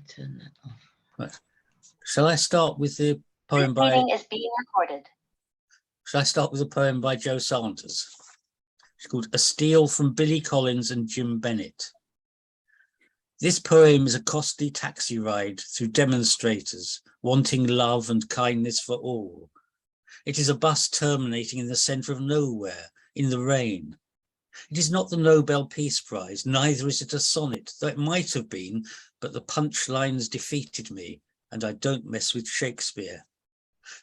Turn that off. Right. Shall I start with the poem by? Meeting is being recorded. Shall I start with a poem by Joe Sanders? It's called A Steal from Billy Collins and Jim Bennett. This poem is a costly taxi ride through demonstrators wanting love and kindness for all. It is a bus terminating in the centre of nowhere, in the rain. It is not the Nobel Peace Prize, neither is it a sonnet, though it might have been, but the punchlines defeated me, and I don't mess with Shakespeare.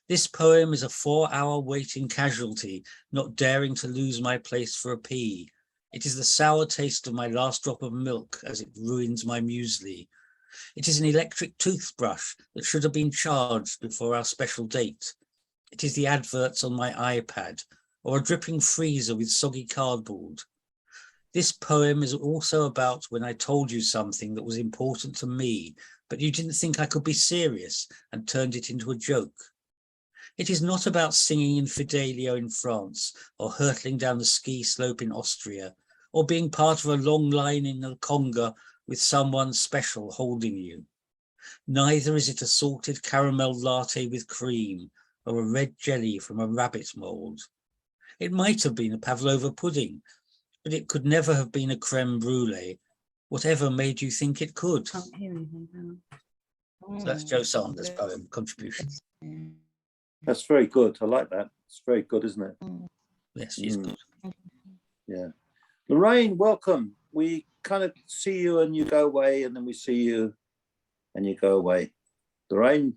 This poem is a 4-hour waiting casualty, not daring to lose my place for a pee. It is the sour taste of my last drop of milk as it ruins my muesli. It is an electric toothbrush that should have been charged before our special date. It is the adverts on my iPad, or a dripping freezer with soggy cardboard. This poem is also about when I told you something that was important to me, but you didn't think I could be serious and turned it into a joke. It is not about singing in Fidelio in France, or hurtling down the ski slope in Austria, or being part of a long line in the conga with someone special holding you. Neither is it a salted caramel latte with cream, or a red jelly from a rabbit mould. It might have been a pavlova pudding, but it could never have been a creme brulee, whatever made you think it could. So that's Joe Sanders' poem, contribution. That's very good. I like that. It's very good, isn't it? Yes, she's good. Yeah. Lorraine, welcome. We kind of see you and you go away, and then we see you and you go away. Lorraine,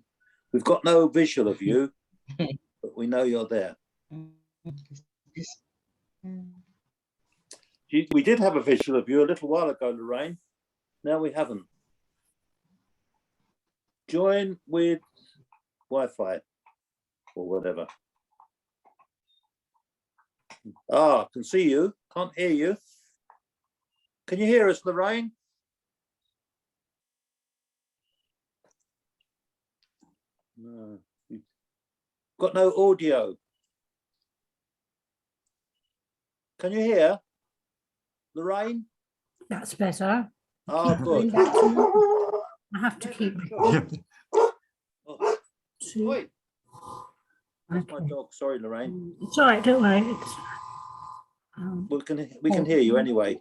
we've got no visual of you, but we know you're there. We did have a visual of you a little while ago, Lorraine. Now we haven't. Join with Wi-Fi or whatever. Ah, I can see you. Can't hear you. Can you hear us, Lorraine? No. You've got no audio. Can you hear? Lorraine? That's better. Oh, good. I have to keep. Oh, Two. wait. That's Okay. my dog. Sorry, Lorraine. It's all right, don't worry. It's, We can hear you anyway.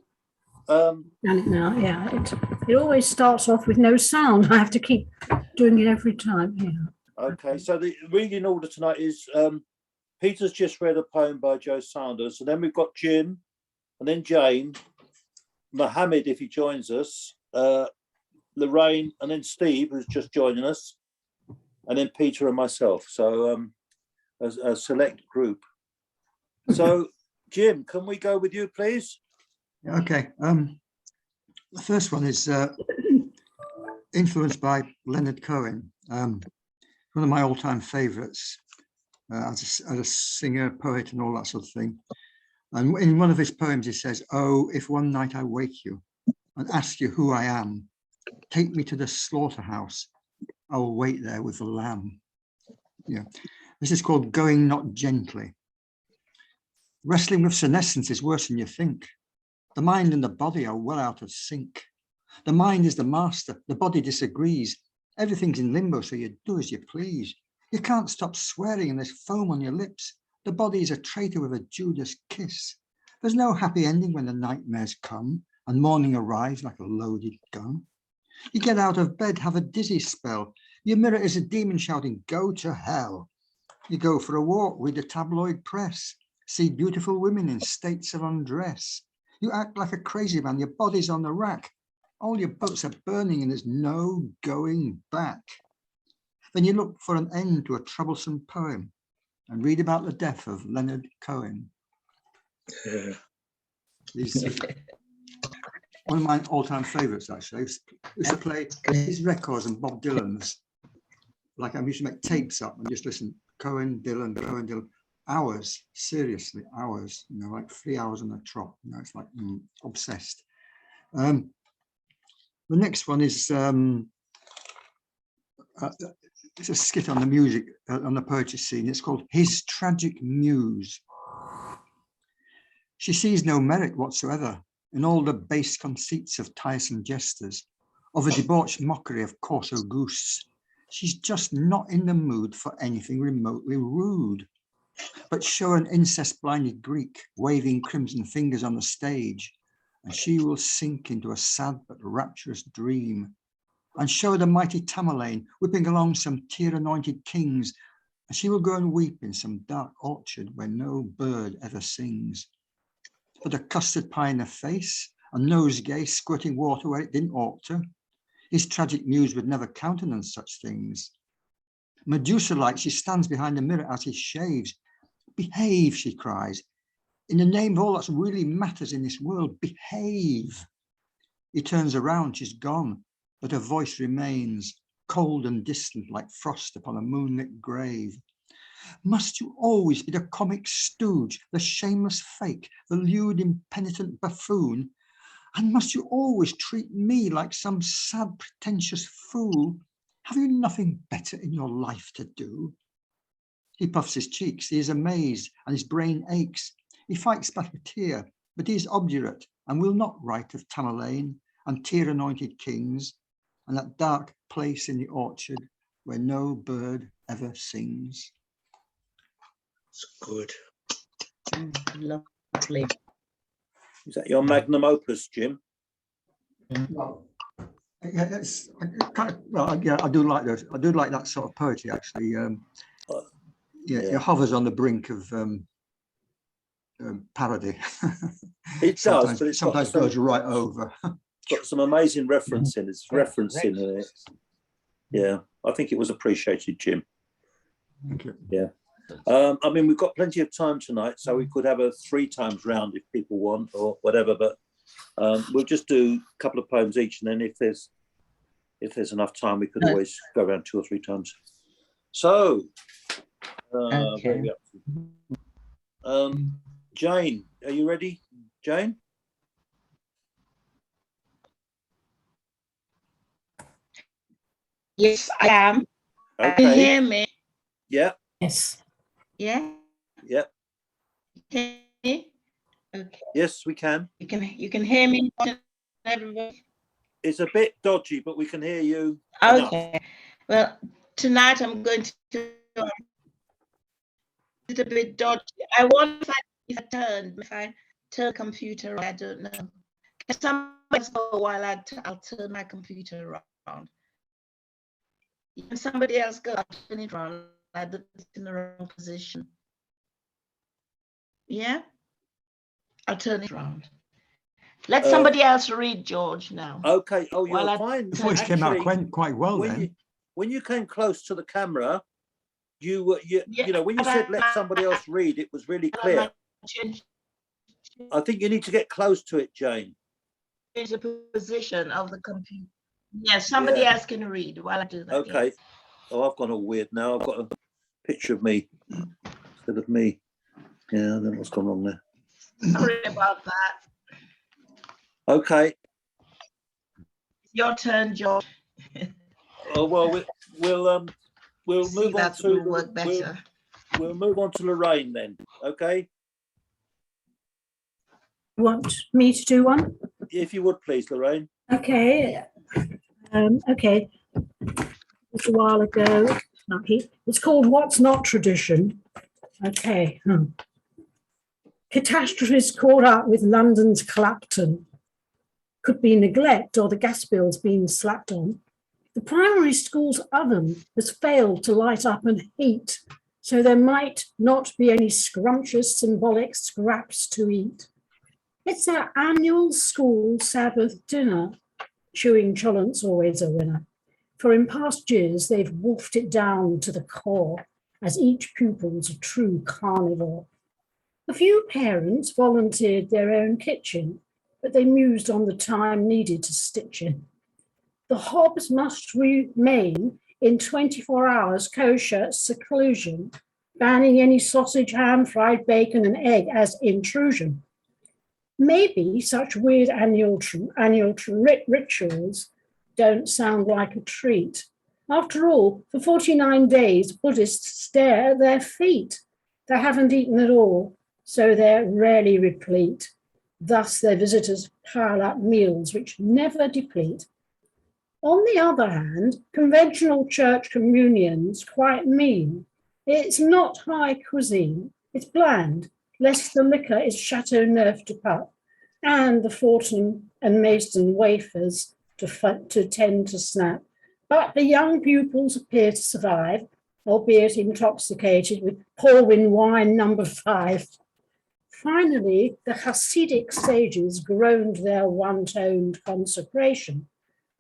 done it now, yeah. It always starts off with no sound. I have to keep doing it every time. Yeah. Okay, so the reading order tonight is Peter's just read a poem by Joe Sanders, and then we've got Jim, and then Jane, Mohammed if he joins us, Lorraine, and then Steve who's just joining us, and then Peter and myself. So a select group. So Jim, can we go with you, please? Okay. The first one is influenced by Leonard Cohen, one of my all-time favourites as a singer, poet, and all that sort of thing. And in one of his poems, he says, "Oh, if one night I wake you and ask you who I am, take me to the slaughterhouse. I will wait there with the lamb." Yeah, this is called Going Not Gently. Wrestling with senescence is worse than you think. The mind and the body are well out of sync. The mind is the master, the body disagrees. Everything's in limbo, so you do as you please. You can't stop swearing and there's foam on your lips. The body is a traitor with a Judas kiss. There's no happy ending when the nightmares come and morning arrives like a loaded gun. You get out of bed, have a dizzy spell. Your mirror is a demon shouting, "Go to hell." You go for a walk, read the tabloid press, see beautiful women in states of undress. You act like a crazy man, your body's on the rack. All your boats are burning and there's no going back. Then you look for an end to a troublesome poem and read about the death of Leonard Cohen. He's one of my all-time favourites, actually. I used to play his records and Bob Dylan's. Like I used to make tapes up and just listen, Cohen, Dylan, hours, seriously, hours, you know, like 3 hours on a trot. You know, it's like obsessed. The next one is it's a skit on the music, on the poetry scene. It's called His Tragic Muse. She sees no merit whatsoever in all the base conceits of tiresome jesters, of a debauched mockery of coarser goose. She's just not in the mood for anything remotely rude. But show an incest-blinded Greek waving crimson fingers on the stage, and she will sink into a sad but rapturous dream. And show the mighty Tamerlane whipping along some tear-anointed kings, and she will go and weep in some dark orchard where no bird ever sings. But a custard pie in the face, a nosegay squirting water where it didn't ought to, his tragic muse would never countenance such things. Medusa-like, she stands behind the mirror as he shaves. Behave, she cries. In the name of all that really matters in this world, behave. He turns around, she's gone, but her voice remains, cold and distant like frost upon a moonlit grave. Must you always be the comic stooge, the shameless fake, the lewd impenitent buffoon? And must you always treat me like some sad pretentious fool? Have you nothing better in your life to do? He puffs his cheeks, he is amazed, and his brain aches. He fights back a tear, but he is obdurate, and will not write of Tamerlane and tear-anointed kings, and that dark place in the orchard where no bird ever sings. It's good. Lovely. Is that your magnum opus, Jim? Well, yeah, I do like those. I do like that sort of poetry, actually. Yeah, Yeah. it hovers on the brink of parody. It does, but it's got sometimes some- goes right over. Got some amazing referencing. It's referencing in it. Yeah, I think it was appreciated, Jim. Thank you. I mean, we've got plenty of time tonight, so we could have a 3 times round if people want or whatever. But we'll just do a couple of poems each, and then if there's enough time, we could always go around 2 or 3 times. So, where are we up to? Jane, are you ready, Jane? Yes, I am. Can you Okay. hear me? Yeah. Yes. Yeah. Yeah. Okay. Okay. Yes, we can. You can hear me, everybody. It's a bit dodgy, but we can hear you. enough. Okay. Well, tonight I'm going to it's a bit dodgy. I wonder if I turn computer, I don't know. Can somebody else go while I'll turn my computer around? Can somebody else go? I'll turn it around. I did it in the wrong position. Yeah? I'll turn it around. Let somebody else read, George, now. Okay. Oh, you're Well, fine. The voice came out Actually, quite well when then. when you came close to the camera, you Yeah, know, when you said let somebody else read, it was really clear. Change I think you need to get close to it, Jane. the position of the computer. Yes, somebody Yeah. else can read while I do that. Okay. yes. Oh, I've gone all weird now. I've got a picture of me instead of me. Yeah, I don't know what's gone wrong there. Sorry about that. Okay. Your turn, George. Oh well, we'll See, move on that to will work better. we'll move on to Lorraine then. Okay, You want me to do one? if you would please, Lorraine. Okay. Okay. It's a while ago. It's called What's Not Tradition. Okay. Catastrophes caught up with London's Clapton. Could be neglect or the gas bills being slapped on. The primary school's oven has failed to light up and heat, so there might not be any scrumptious symbolic scraps to eat. It's our annual school Sabbath dinner. Chewing Cholent's always a winner. For in past years, they've wolfed it down to the core, as each pupil's a true carnivore. A few parents volunteered their own kitchen, but they mused on the time needed to stitch in. The hobs must remain in 24 hours kosher seclusion, banning any sausage, ham, fried bacon, and egg as intrusion. Maybe such weird annual rituals don't sound like a treat. After all, for 49 days, Buddhists stare at their feet. They haven't eaten at all, so they're rarely replete. Thus, their visitors pile up meals which never deplete. On the other hand, conventional church communion's quite mean. It's not high cuisine, it's bland, less the liquor is Chateau Neuf de Pape, and the Fortune and Mason wafers to tend to snap. But the young pupils appear to survive, albeit intoxicated with Porwin wine number 5. Finally, the Hasidic sages groaned their one-toned consecration,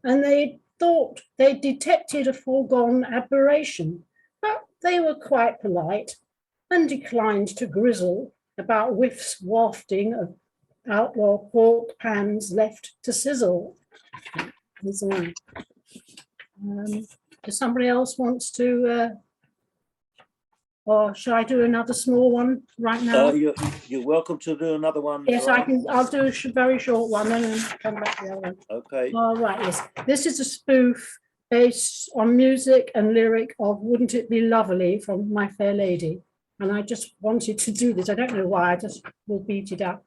and they thought they detected a foregone aberration, but they were quite polite and declined to grizzle about whiffs wafting of outlaw pork pans left to sizzle. If somebody else wants to, or should I do another small one right now? You're welcome to do another one. Yes, I Lorraine. can. I'll do a very short one and then come back to the other one. Okay. All right, yes. This is a spoof based on music and lyric of Wouldn't It Be Lovely from My Fair Lady. And I just wanted to do this. I don't know why, I just will beat it up.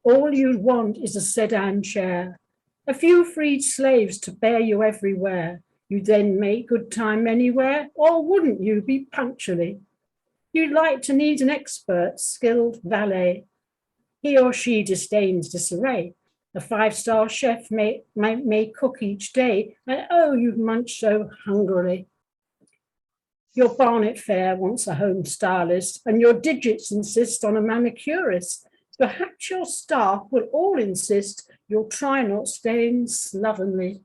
All you want is a sedan chair, a few freed slaves to bear you everywhere. You then make good time anywhere, or wouldn't you be punctually? You'd like to need an expert, skilled valet. He or she disdains disarray. A 5-star chef may cook each day, and oh, you munch so hungrily. Your Barnet Fair wants a home stylist, and your digits insist on a manicurist. Perhaps your staff will all insist you'll try not staying slovenly.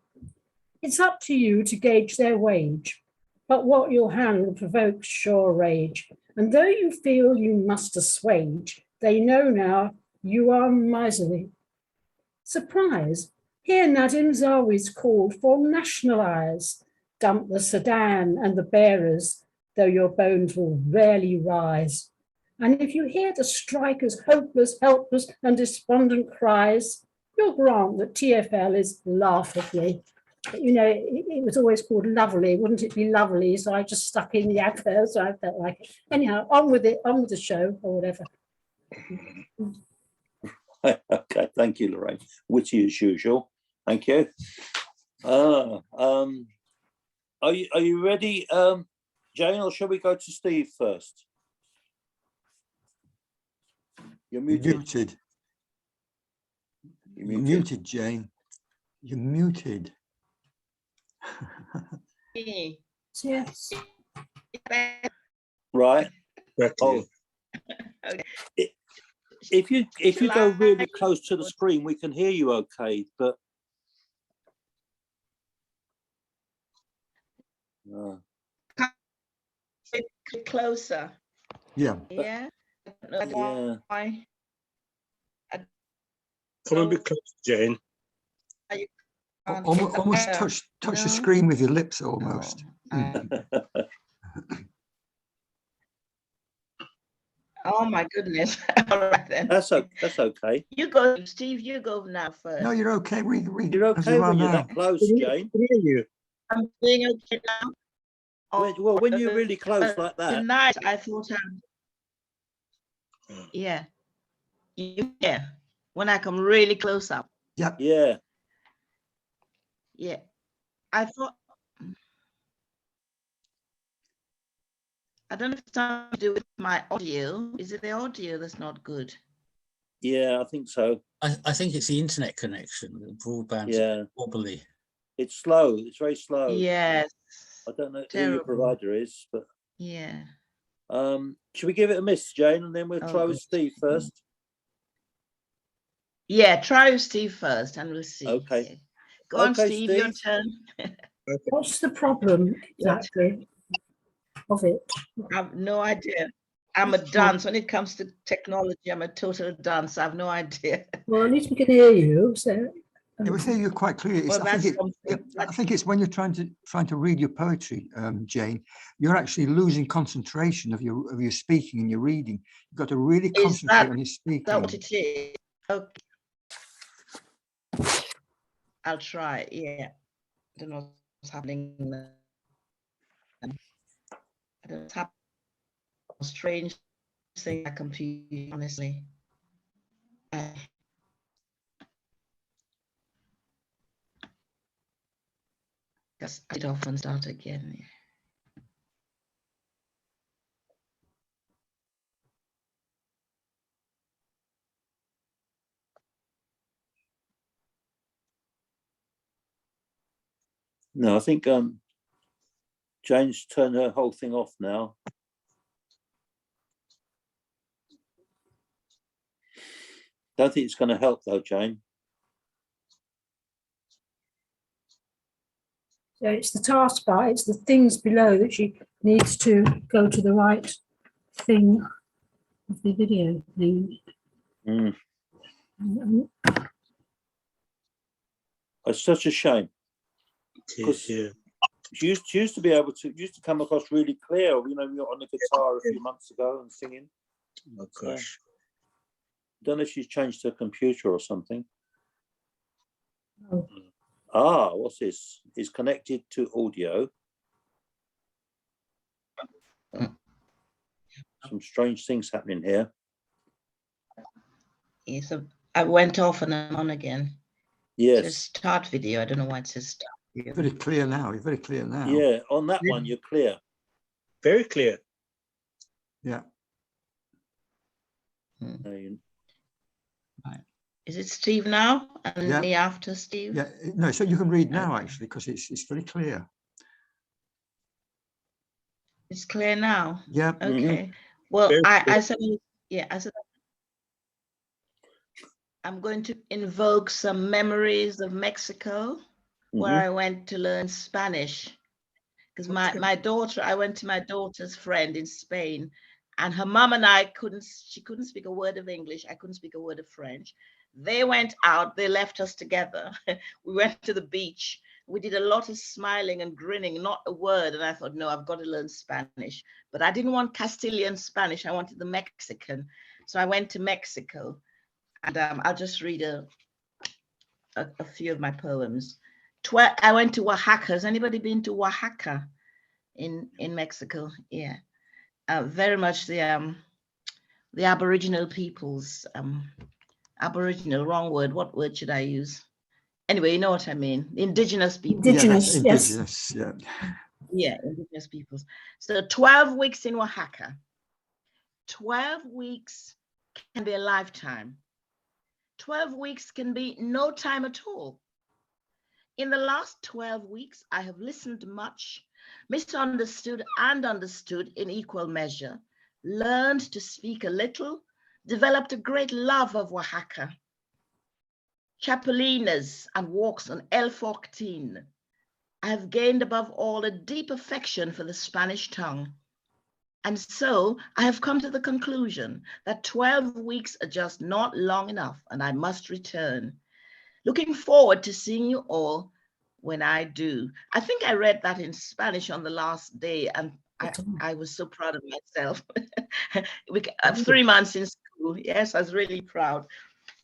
It's up to you to gauge their wage, but what you'll handle provokes sure rage. And though you feel you must assuage, they know now you are miserly. Surprise, here Nadim Zawi's called for nationalise. Dump the sedan and the bearers, though your bones will rarely rise. And if you hear the strikers' hopeless, helpless and despondent cries, you'll grant that TfL is laughably. You know, it was always called Lovely, wouldn't it be lovely? So I just stuck in the advert, so I felt like it. Anyhow, on with it, on with the show or whatever. Okay, thank you, Lorraine. Witty as usual. Thank you. Are you ready, Jane, or shall we go to Steve first? You're muted. Muted. You're You're muted, Jane. You're muted. Yes. Right. Oh, Okay. If you go really Like- close to the screen, we can hear you okay, but Closer. Yeah. Yeah. yeah. Why? Come a bit closer, Jane. Almost touch the No. screen with your lips almost. Oh my goodness. All right then. That's okay. You go, Steve, you go now first. No, you're okay. Read You're as okay you are when you're now. that close, Can Jane. hear you. I'm doing okay now. Well, when you're really close like that. Tonight I thought yeah. Yeah. When I come really close up. Yeah. Yeah. I thought I don't know if it's something to do with my audio. Is it the audio that's not good? Yeah, I think so. I think it's the internet connection, the broadband Yeah. wobbly. It's slow. It's very slow. Yes. I don't know who Terrible. your provider is, but Yeah. should we give it a miss, Jane, and then we'll Oh, try with good. Steve first? Yeah, try with Steve first and we'll see. Okay. Yeah. Go on, Okay, Steve, your Steve. turn. What's the problem exactly of it? I have no idea. I'm a dunce. When it comes to technology, I'm a total dunce. I have no idea. Well, at least we can hear you. So It was hear you quite clearly. It's- Well, I, think that's I think it's when you're trying to read your poetry, Jane, you're actually losing concentration of your speaking and your reading. You've got to really Is concentrate that- on your Is speaking. that what it is? Okay. I'll try. Yeah. I don't know what's happening. I don't know what's happening. Strange thing I compute, honestly. Just it off and start again. No, I think Jane's turned her whole thing off now. Don't think it's going to help though, Jane. So it's the taskbar, it's the things below that she needs to go to the right thing of the video thing. Mm. And It's such a shame. It is, yeah. She used to be able to, used to come across really clear, you know, you're on the guitar a few months ago and singing. Oh, gosh. Don't know if she's changed her computer or something. Oh. Ah, what's this? It's connected to audio. Some strange things happening here. Yeah, so I went off and I'm on again. Yes. Just start video. I don't know why it says start video. Very clear now. You're very clear now. Yeah, on that one, you're clear. Very clear. Yeah. Is it Steve now and Yeah. me after Steve? Yeah. No, so you can read now Okay. actually because it's very clear. It's clear now. Yeah. Okay. Well, Very I said, yeah, I said, I'm going to invoke some memories of Mexico where I went to learn Spanish. Because my daughter, I went to my daughter's friend in Spain, and her mom and I she couldn't speak a word of English. I couldn't speak a word of French. They went out, they left us together. We went to the beach. We did a lot of smiling and grinning, not a word. And I thought, no, I've got to learn Spanish. But I didn't want Castilian Spanish. I wanted the Mexican. So I went to Mexico. And I'll just read a few of my poems. I went to Oaxaca. Has anybody been to Oaxaca in Mexico? Yeah, very much the Aboriginal peoples. Aboriginal, wrong word. What word should I use? Anyway, you know what I mean. Indigenous people. Indigenous, Yeah, yes. indigenous, yeah. Yeah, indigenous peoples. So 12 weeks in Oaxaca. 12 weeks can be a lifetime. 12 weeks can be no time at all. In the last 12 weeks, I have listened much, misunderstood and understood in equal measure, learned to speak a little, developed a great love of Oaxaca. Chapulines and walks on El Fortín. I have gained above all a deep affection for the Spanish tongue. And so I have come to the conclusion that 12 weeks are just not long enough and I must return. Looking forward to seeing you all when I do. I think I read that in Spanish on the last day and I was so proud of myself. 3 months in school. Yes, I was really proud.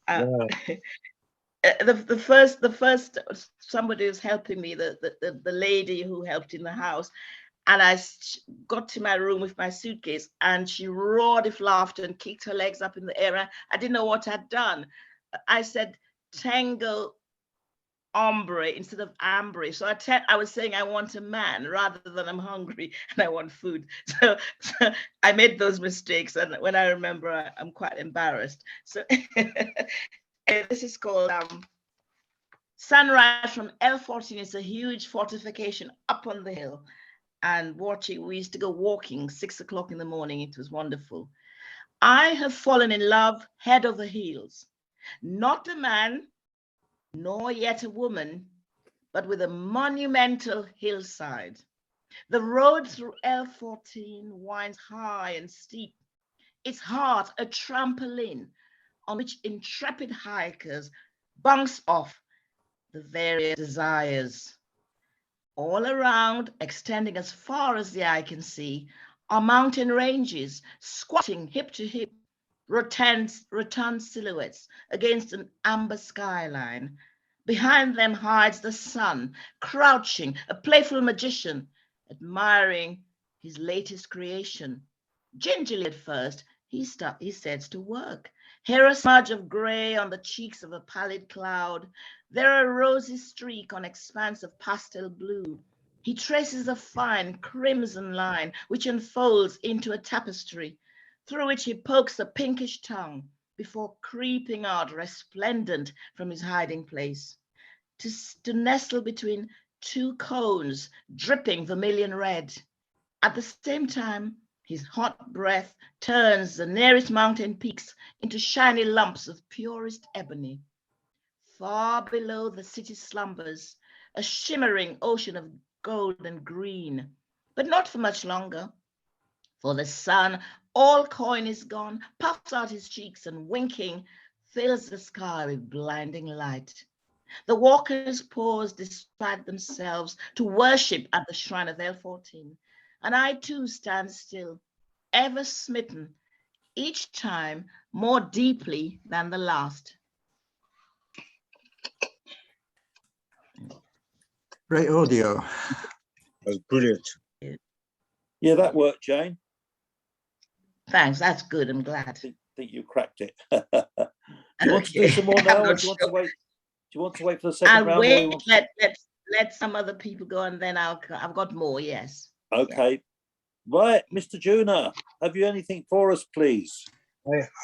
Wow. The first somebody was helping me, the lady who helped in the house. And I got to my room with my suitcase and she roared with laughter and kicked her legs up in the air. I didn't know what I'd done. I said, tango hombre instead of hambre. So I was saying I want a man rather than I'm hungry and I want food. So I made those mistakes. And when I remember, I'm quite embarrassed. So this is called Sunrise from El Fortín. It's a huge fortification up on the hill. And we used to go walking 6 o'clock in the morning. It was wonderful. I have fallen in love head over heels, not a man, nor yet a woman, but with a monumental hillside. The road through El Fortín winds high and steep, its heart a trampoline on which intrepid hikers bounce off the various desires. All around, extending as far as the eye can see, are mountain ranges, squatting hip to hip, rotund silhouettes against an amber skyline. Behind them hides the sun, crouching, a playful magician, admiring his latest creation. Gingerly at first, he sets to work. Here a smudge of gray on the cheeks of a pallid cloud. There a rosy streak on expanse of pastel blue. He traces a fine crimson line which unfolds into a tapestry, through which he pokes a pinkish tongue before creeping out resplendent from his hiding place, to nestle between two cones dripping vermilion red. At the same time, his hot breath turns the nearest mountain peaks into shiny lumps of purest ebony. Far below the city slumbers a shimmering ocean of gold and green, but not for much longer, for the sun, all coin is gone, puffs out his cheeks and winking, fills the sky with blinding light. The walkers pause despite themselves to worship at the shrine of El-14, and I too stand still, ever smitten, each time more deeply than the last. Great audio. That was brilliant. Yeah, that worked, Jane. Thanks, that's good, I'm glad. Think you cracked it. Do you want to do some more I'm now, or not do you want sure. to wait? Do you want to wait for the 2nd round? I'll or wait, you want- let some other people go and then I've got more, yes. Okay. Right, Mr. Juna, have you anything for us, please?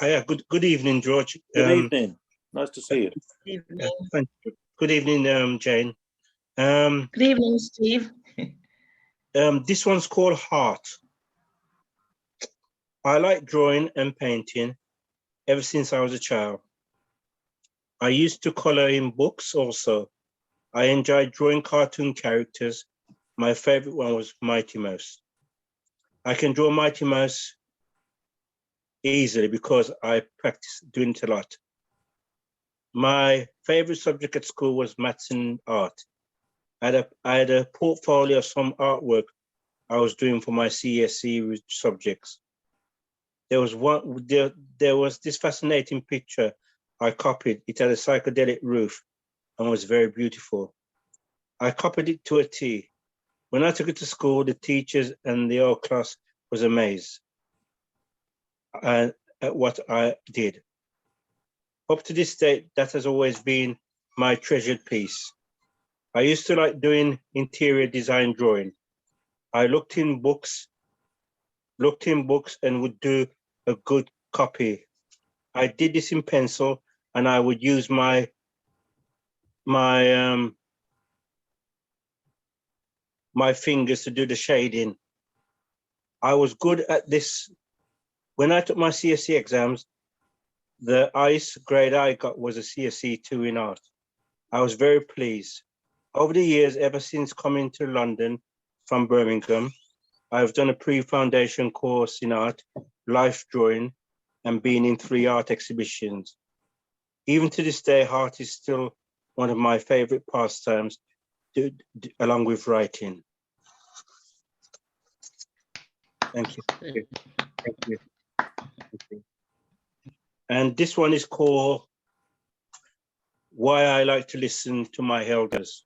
Hiya, good evening, George. Good evening. Nice to see you. Evening. Thank you. Good evening, Jane. Good evening, Steve. This one's called Heart. I like drawing and painting ever since I was a child. I used to color in books also. I enjoyed drawing cartoon characters. My favorite one was Mighty Mouse. I can draw Mighty Mouse easily because I practice doing it a lot. My favorite subject at school was maths and art. I had a portfolio of some artwork I was doing for my CSE subjects. There was this fascinating picture I copied. It had a psychedelic roof and was very beautiful. I copied it to a T. When I took it to school, the teachers and the whole class was amazed at what I did. Up to this date, that has always been my treasured piece. I used to like doing interior design drawing. I looked in books and would do a good copy. I did this in pencil and I would use my fingers to do the shading. I was good at this. When I took my CSE exams, the highest grade I got was a CSE 2 in art. I was very pleased. Over the years, ever since coming to London from Birmingham, I've done a pre-foundation course in art, life drawing, and been in 3 art exhibitions. Even to this day, art is still one of my favorite pastimes, along with writing. Thank you. Thank you. Thank you. And this one is called Why I Like to Listen to My Elders.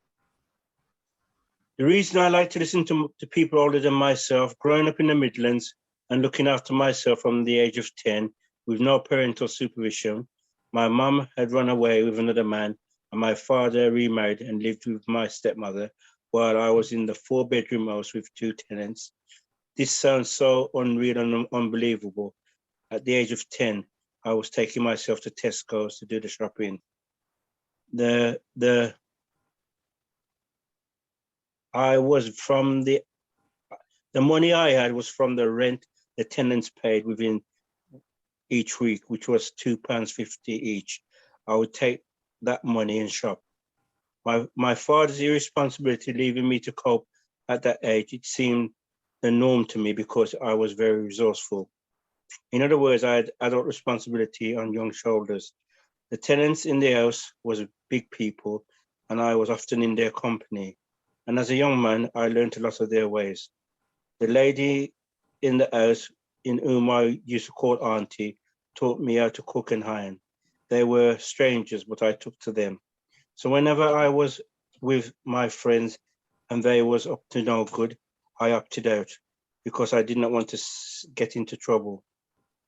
The reason I like to listen to people older than myself, growing up in the Midlands and looking after myself from the age of 10 with no parental supervision, my mum had run away with another man and my father remarried and lived with my stepmother while I was in the 4-bedroom house with 2 tenants. This sounds so unreal and unbelievable. At the age of 10, I was taking myself to Tesco's to do the shopping. The money I had was from the rent the tenants paid within each week, which was £2.50 each. I would take that money and shop. My father's irresponsibility leaving me to cope at that age, it seemed the norm to me because I was very resourceful. In other words, I had adult responsibility on young shoulders. The tenants in the house was big people and I was often in their company. And as a young man, I learned a lot of their ways. The lady in the house, in whom I used to call auntie, taught me how to cook and iron. They were strangers, but I took to them. So whenever I was with my friends and they was up to no good, I opted out because I did not want to get into trouble.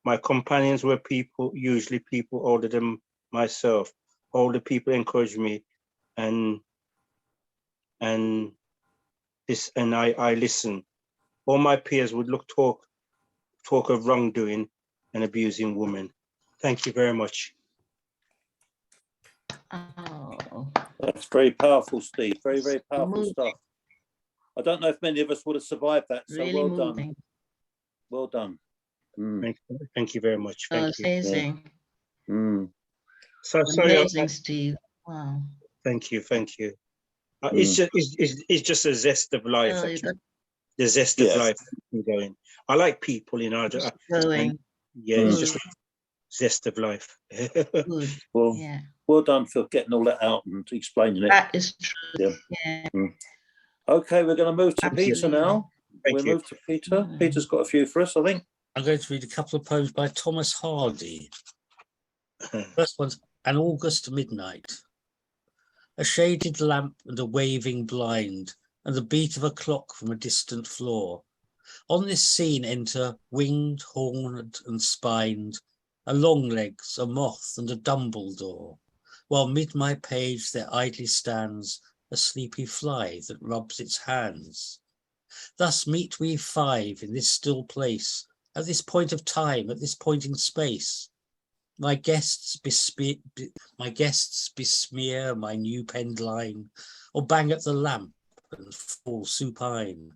My companions were usually people older than myself. Older people encouraged me and this, and I listen. All my peers would talk of wrongdoing and abusing women. Thank you very much. Oh, That's very powerful, Steve. Very, very powerful moving. stuff. I don't know if many of us would have survived that. So really well done. moving. Well done. Mm, Thank you very much. Oh, Thank you. amazing. mm, So sorry. Amazing, Steve. Wow. Thank you. Thank you. Mm. It's just a zest of life. Oh, you Actually. got The zest of Yeah. life going. I like people, you know. just going. Yeah, it's Mm. just a zest of life. Good. Well, Yeah, well done for getting all that out and explaining it. that is true. Yeah. Yeah, Okay, we're going to move to Peter Absolutely. now. Thank We'll you. move to Peter. Mm. Peter's got a few for us, I think. I'm going to read a couple of poems by Thomas Hardy. First one's An August Midnight. A shaded lamp and a waving blind, and the beat of a clock from a distant floor. On this scene enter winged, horned, and spined, a Longlegs, a moth, and a Dumbledore, while mid my page there idly stands a sleepy fly that rubs its hands. Thus meet we five in this still place, at this point of time, at this point in space. My guests besmear my new penned line, or bang at the lamp and fall supine.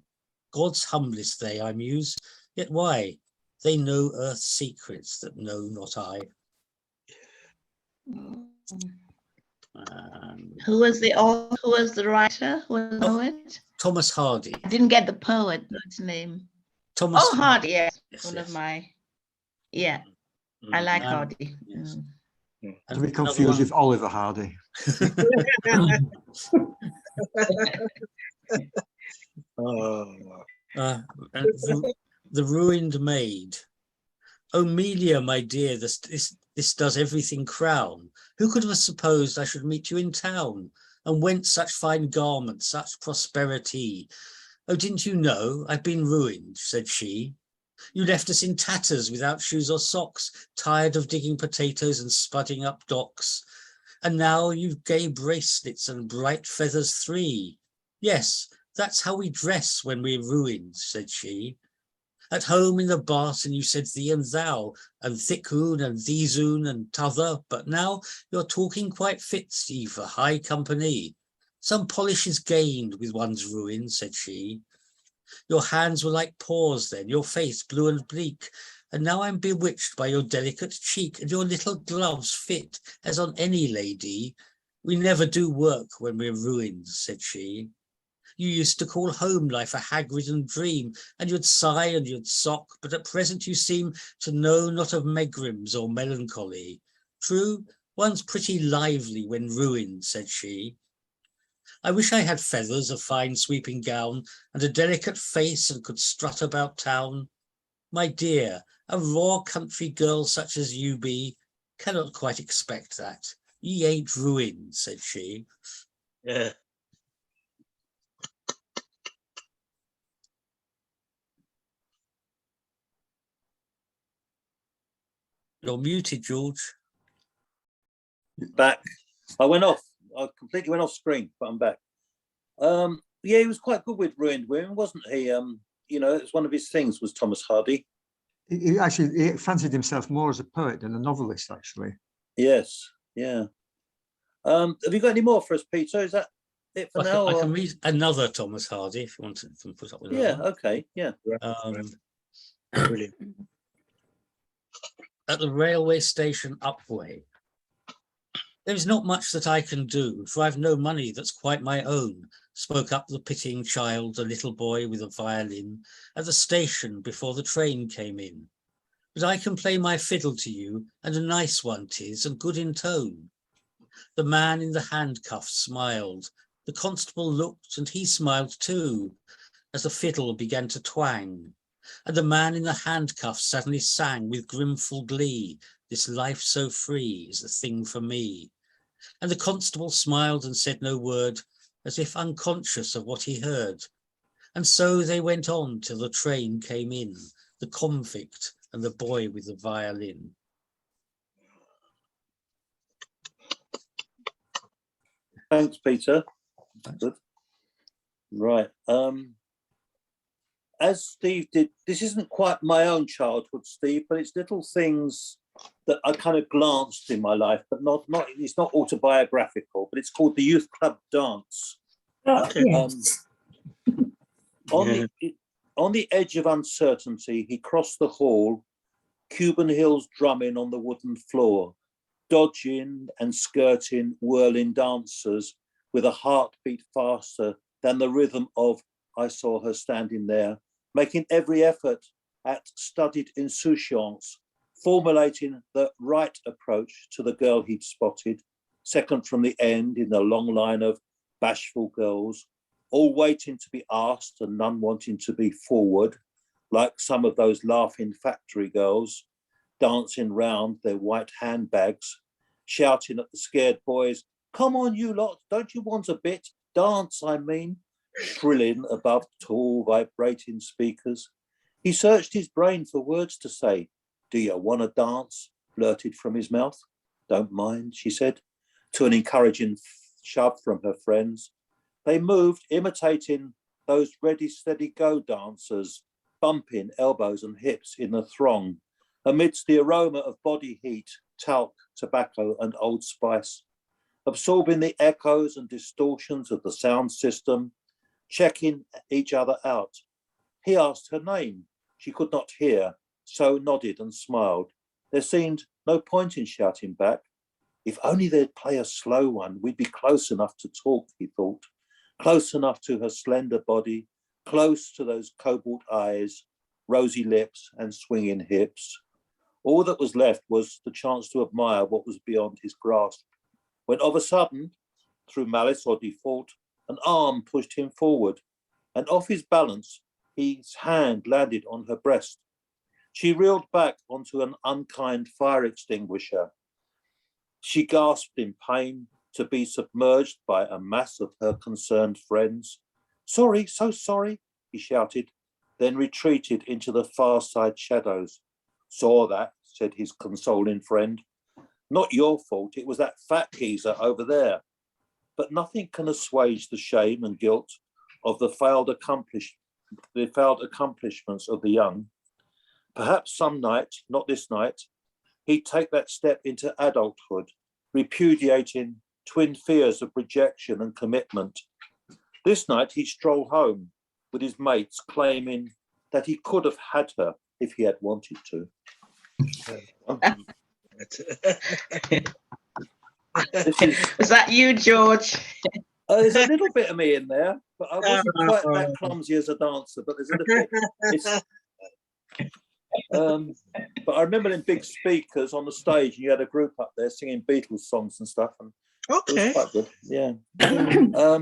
God's humblest they, I muse, yet why? They know earth's secrets that know not I. Who was the author? Who was the writer? Who was the poet? Thomas Hardy. I didn't get the poet's name. Thomas Oh, Hardy, yes. Yes, One yes. of my, yeah, I like And- Hardy. yes. Mm. To be Another confused one- with Oliver Hardy. Oh, and the ruined maid. Oh, Melia, my dear, this does everything crown. Who could have supposed I should meet you in town? And whence such fine garments, such prosperity? Oh, didn't you know I've been ruined, said she. You left us in tatters without shoes or socks, tired of digging potatoes and spudding up docks. And now you've gay bracelets and bright feathers 3. Yes, that's how we dress when we're ruined, said she. At home in the barton you said thee and thou, and thick-oon and these-oon and t'other, but now you're talking quite fitzy for high company. Some polish is gained with one's ruin, said she. Your hands were like paws then, your face blue and bleak, and now I'm bewitched by your delicate cheek, and your little gloves fit as on any lady. We never do work when we're ruined, said she. You used to call home life a hag-ridden dream, and you'd sigh and you'd sock, but at present you seem to know not of megrims or melancholy. True, one's pretty lively when ruined, said she. I wish I had feathers, a fine sweeping gown, and a delicate face, and could strut about town. My dear, a raw country girl such as you be cannot quite expect that. Ye ain't ruined, said she. yeah. You're muted, George. Back. I went off. I completely went off screen, but I'm back. Yeah, he was quite good with ruined women, wasn't he? You know, it's one of his things was Thomas Hardy. He actually fancied himself more as a poet than a novelist, actually. Yes, yeah. Have you got any more for us, Peter? Is that it for now? I or- can read another Thomas Hardy if you want to put up with that Yeah, one. okay, yeah. Brilliant. At the railway station Upway. There is not much that I can do, for I've no money that's quite my own, spoke up the pitying child, a little boy with a violin, at the station before the train came in. But I can play my fiddle to you, and a nice one 'tis, and good in tone. The man in the handcuffs smiled, the constable looked, and he smiled too, as the fiddle began to twang. And the man in the handcuffs suddenly sang with grimful glee, this life so free is the thing for me. And the constable smiled and said no word, as if unconscious of what he heard. And so they went on till the train came in, the convict and the boy with the violin. Thanks, Peter. Good. Right. As Steve did, this isn't quite my own childhood, Steve, but it's little things that I kind of glanced in my life, but not it's not autobiographical, but it's called the Youth Club Dance. Okay. Yes. On the edge of uncertainty, he crossed the hall, Cuban heels drumming on the wooden floor, dodging and skirting whirling dancers with a heartbeat faster than the rhythm of I saw her standing there, making every effort at studied insouciance, formulating the right approach to the girl he'd spotted, second from the end in a long line of bashful girls, all waiting to be asked and none wanting to be forward, like some of those laughing factory girls, dancing round their white handbags, shouting at the scared boys, "Come on, you lot, don't you want a bit? Dance, I mean," shrilling above tall, vibrating speakers. He searched his brain for words to say. "Do you want to dance?" blurted from his mouth. "Don't mind," she said, to an encouraging shove from her friends. They moved, imitating those ready, steady go dancers, bumping elbows and hips in the throng, amidst the aroma of body heat, talc, tobacco, and Old Spice, absorbing the echoes and distortions of the sound system, checking each other out. He asked her name. She could not hear, so nodded and smiled. There seemed no point in shouting back. If only they'd play a slow one, we'd be close enough to talk, he thought. Close enough to her slender body, close to those cobalt eyes, rosy lips and swinging hips. All that was left was the chance to admire what was beyond his grasp. When of a sudden, through malice or default, an arm pushed him forward, and off his balance, his hand landed on her breast. She reeled back onto an unkind fire extinguisher. She gasped in pain, to be submerged by a mass of her concerned friends. "Sorry, so sorry," he shouted, then retreated into the far side shadows. "Saw that," said his consoling friend. "Not your fault, it was that fat geezer over there." But nothing can assuage the shame and guilt of the failed accomplishments of the young. Perhaps some night, not this night, he'd take that step into adulthood, repudiating twin fears of rejection and commitment. This night he'd stroll home with his mates, claiming that he could have had her if he had wanted to. Was that you, George? There's a little bit of me in there, but I wasn't quite that clumsy as a dancer, but there's a little bit. But I remember in big speakers on the stage, and you had a group up there singing Beatles songs and stuff, and Okay. it was quite good. Yeah.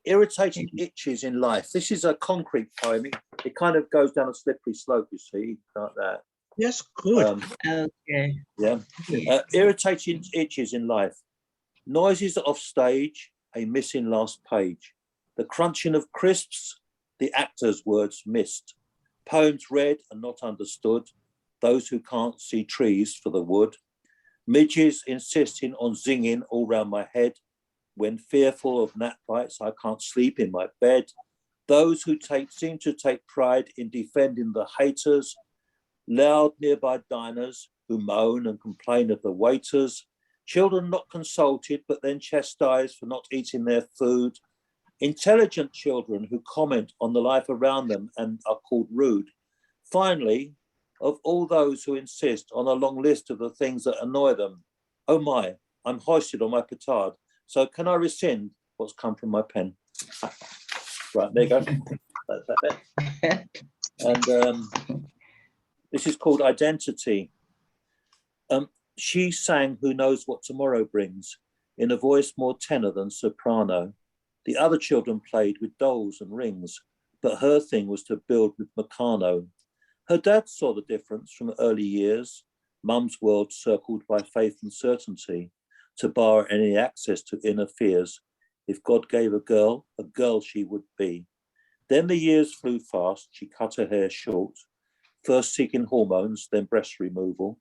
Irritating itches in life. This is a concrete poem. It kind of goes down a slippery slope, you see, like that. Yes, good. Okay. Yeah. Irritating itches in life. Noises off stage, a missing last page. The crunching of crisps, the actor's words missed. Poems read and not understood. Those who can't see trees for the wood. Midges insisting on zinging all round my head. When fearful of gnat bites, I can't sleep in my bed. Those who seem to take pride in defending the haters. Loud nearby diners who moan and complain of the waiters. Children not consulted, but then chastised for not eating their food. Intelligent children who comment on the life around them and are called rude. Finally, of all those who insist on a long list of the things that annoy them. Oh my, I'm hoisted on my petard. So can I rescind what's come from my pen? Right, there you go. That's that bit. And this is called Identity. She sang Who Knows What Tomorrow Brings in a voice more tenor than soprano. The other children played with dolls and rings, but her thing was to build with Meccano. Her dad saw the difference from early years, Mum's world circled by faith and certainty, to bar any access to inner fears. If God gave a girl she would be. Then the years flew fast, she cut her hair short, first seeking hormones, then breast removal,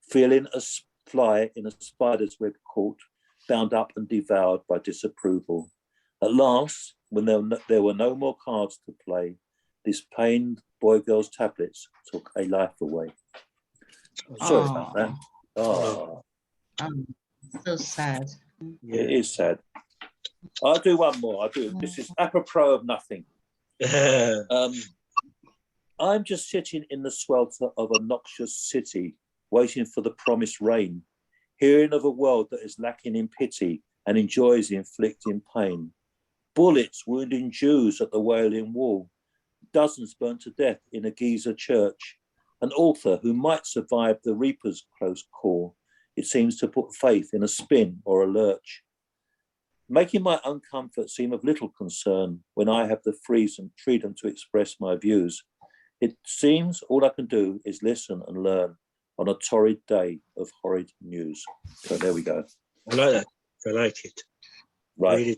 feeling a fly in a spider's web caught, bound up and devoured by disapproval. At last, when there were no more cards to play, this pained boy-girl's tablets took a life away. Sorry about that. Oh, So sad. it is sad. I'll do one more. This is apropos of nothing. I'm just sitting in the swelter of a noxious city, waiting for the promised rain, hearing of a world that is lacking in pity and enjoys inflicting pain. Bullets wounding Jews at the Wailing Wall, dozens burnt to death in a Giza church. An author who might survive the Reaper's close call, it seems to put faith in a spin or a lurch, making my uncomfort seem of little concern when I have the freedom to express my views. It seems all I can do is listen and learn on a torrid day of horrid news. So there we go. I like that. I like it. Right. Really.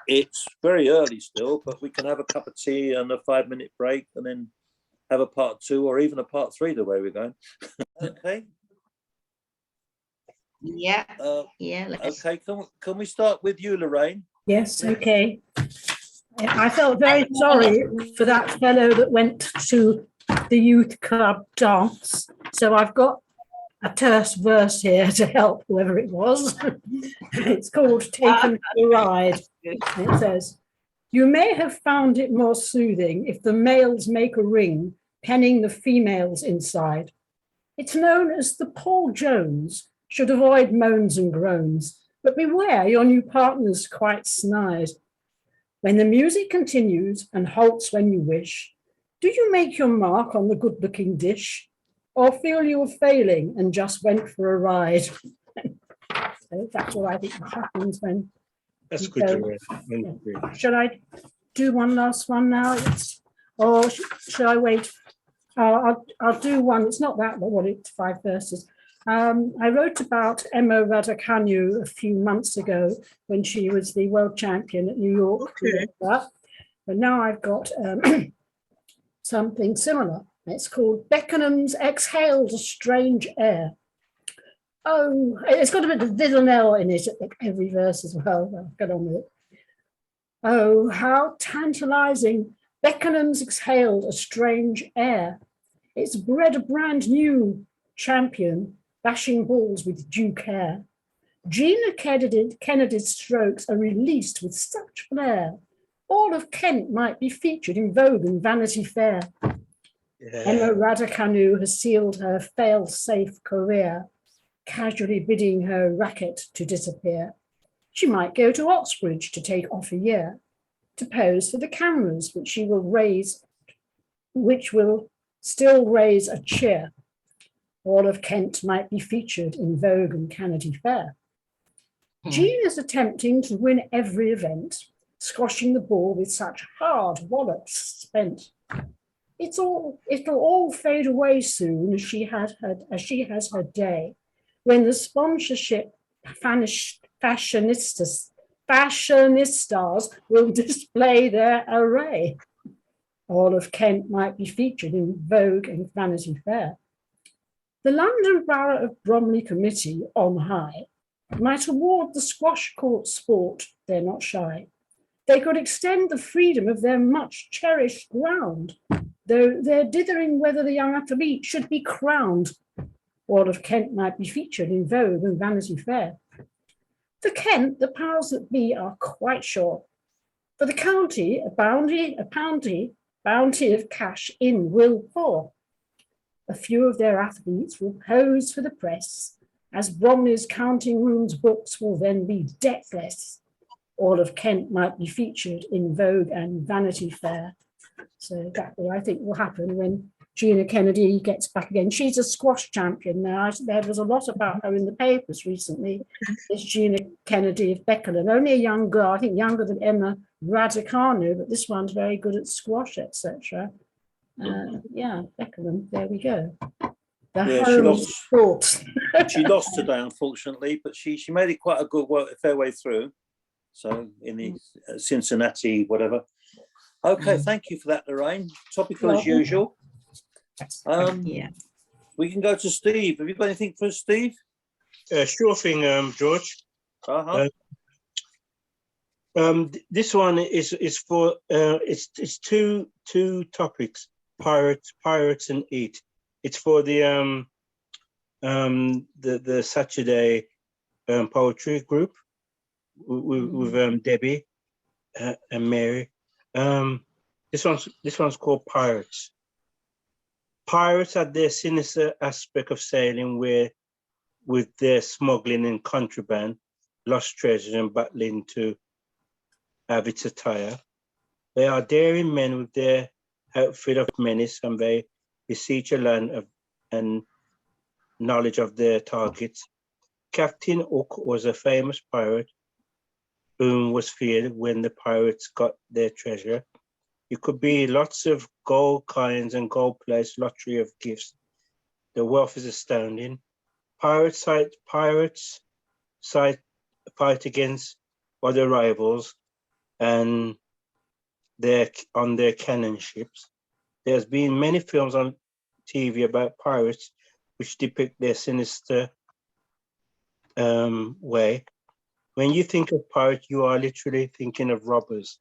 It's very early still, but we can have a cup of tea and a 5-minute break and then have a part 2 or even a part 3 the way we're going. Okay. Yeah. Let's. Okay. Can we start with you, Lorraine? Yes, okay. I felt very sorry for that fellow that went to the youth club dance. So I've got a terse verse here to help whoever it was. It's called Taken for a Ride. It says, "You may have found it more soothing if the males make a ring, penning the females inside. It's known as the Paul Jones, should avoid moans and groans, but beware your new partner's quite snide. When the music continues and halts when you wish, do you make your mark on the good-looking dish, or feel you were failing and just went for a ride?" So that's what I think happens when. That's you good. go. Should I do one last one now? Or should I wait? I'll do one. It's not that, but it's 5 verses. I wrote about Emma Raducanu a few months ago when she was the world champion at New York. Okay. But now I've got something similar. It's called Beckenham's Exhaled a Strange Air. Oh, it's got a bit of Villanelle in it at every verse as well. I'll get on with it. Oh, how tantalizing. Beckenham's exhaled a strange air. It's bred a brand new champion, bashing balls with due care. Gina Kennedy's strokes are released with such flair. All of Kent might be featured in Vogue and Vanity Fair. Emma Raducanu has sealed her fail-safe career, casually bidding her racket to disappear. She might go to Oxbridge to take off a year, to pose for the cameras, which will still raise a cheer. All of Kent might be featured in Vogue and Vanity Fair. Jean is attempting to win every event, squashing the ball with such hard wallops spent. It'll all fade away soon as she has her day, when the sponsorship fashionistas will display their array. All of Kent might be featured in Vogue and Vanity Fair. The London Borough of Bromley Committee, on high, might award the squash court sport, they're not shy. They could extend the freedom of their much cherished ground, though they're dithering whether the young athlete should be crowned. All of Kent might be featured in Vogue and Vanity Fair. For Kent, the powers that be are quite sure. For the county, a bounty of cash in will pour. A few of their athletes will pose for the press, as Bromley's counting room's books will then be debtless. All of Kent might be featured in Vogue and Vanity Fair. So that's what I think will happen when Gina Kennedy gets back again. She's a squash champion now. There was a lot about her in the papers recently. This Gina Kennedy of Beckenham, only a young girl, I think younger than Emma Raducanu, but this one's very good at squash, etc. Yeah, Beckenham, there we go. She lost today, unfortunately, but she made it quite a fair way through. So in the Cincinnati, whatever. Okay, thank you for that, Lorraine. Topical as usual. We can go to Steve. Have you got anything for Steve? Sure thing, George. This one is for it's two topics: pirates and eat. It's for the Saturday poetry group with Debbie and Mary. This one's called Pirates. Pirates are their sinister aspect of sailing, where with their smuggling and contraband, lost treasures, and battling to have its attire. They are daring men with their outfit of menace, and they beseech a land and knowledge of their targets. Captain Hook was a famous pirate whom was feared when the pirates got their treasure. It could be lots of gold coins and gold plates, lottery of gifts. The wealth is astounding. Pirates fight against other rivals and on their cannon ships. There's been many films on TV about pirates which depict their sinister way. When you think of pirate, you are literally thinking of robbers.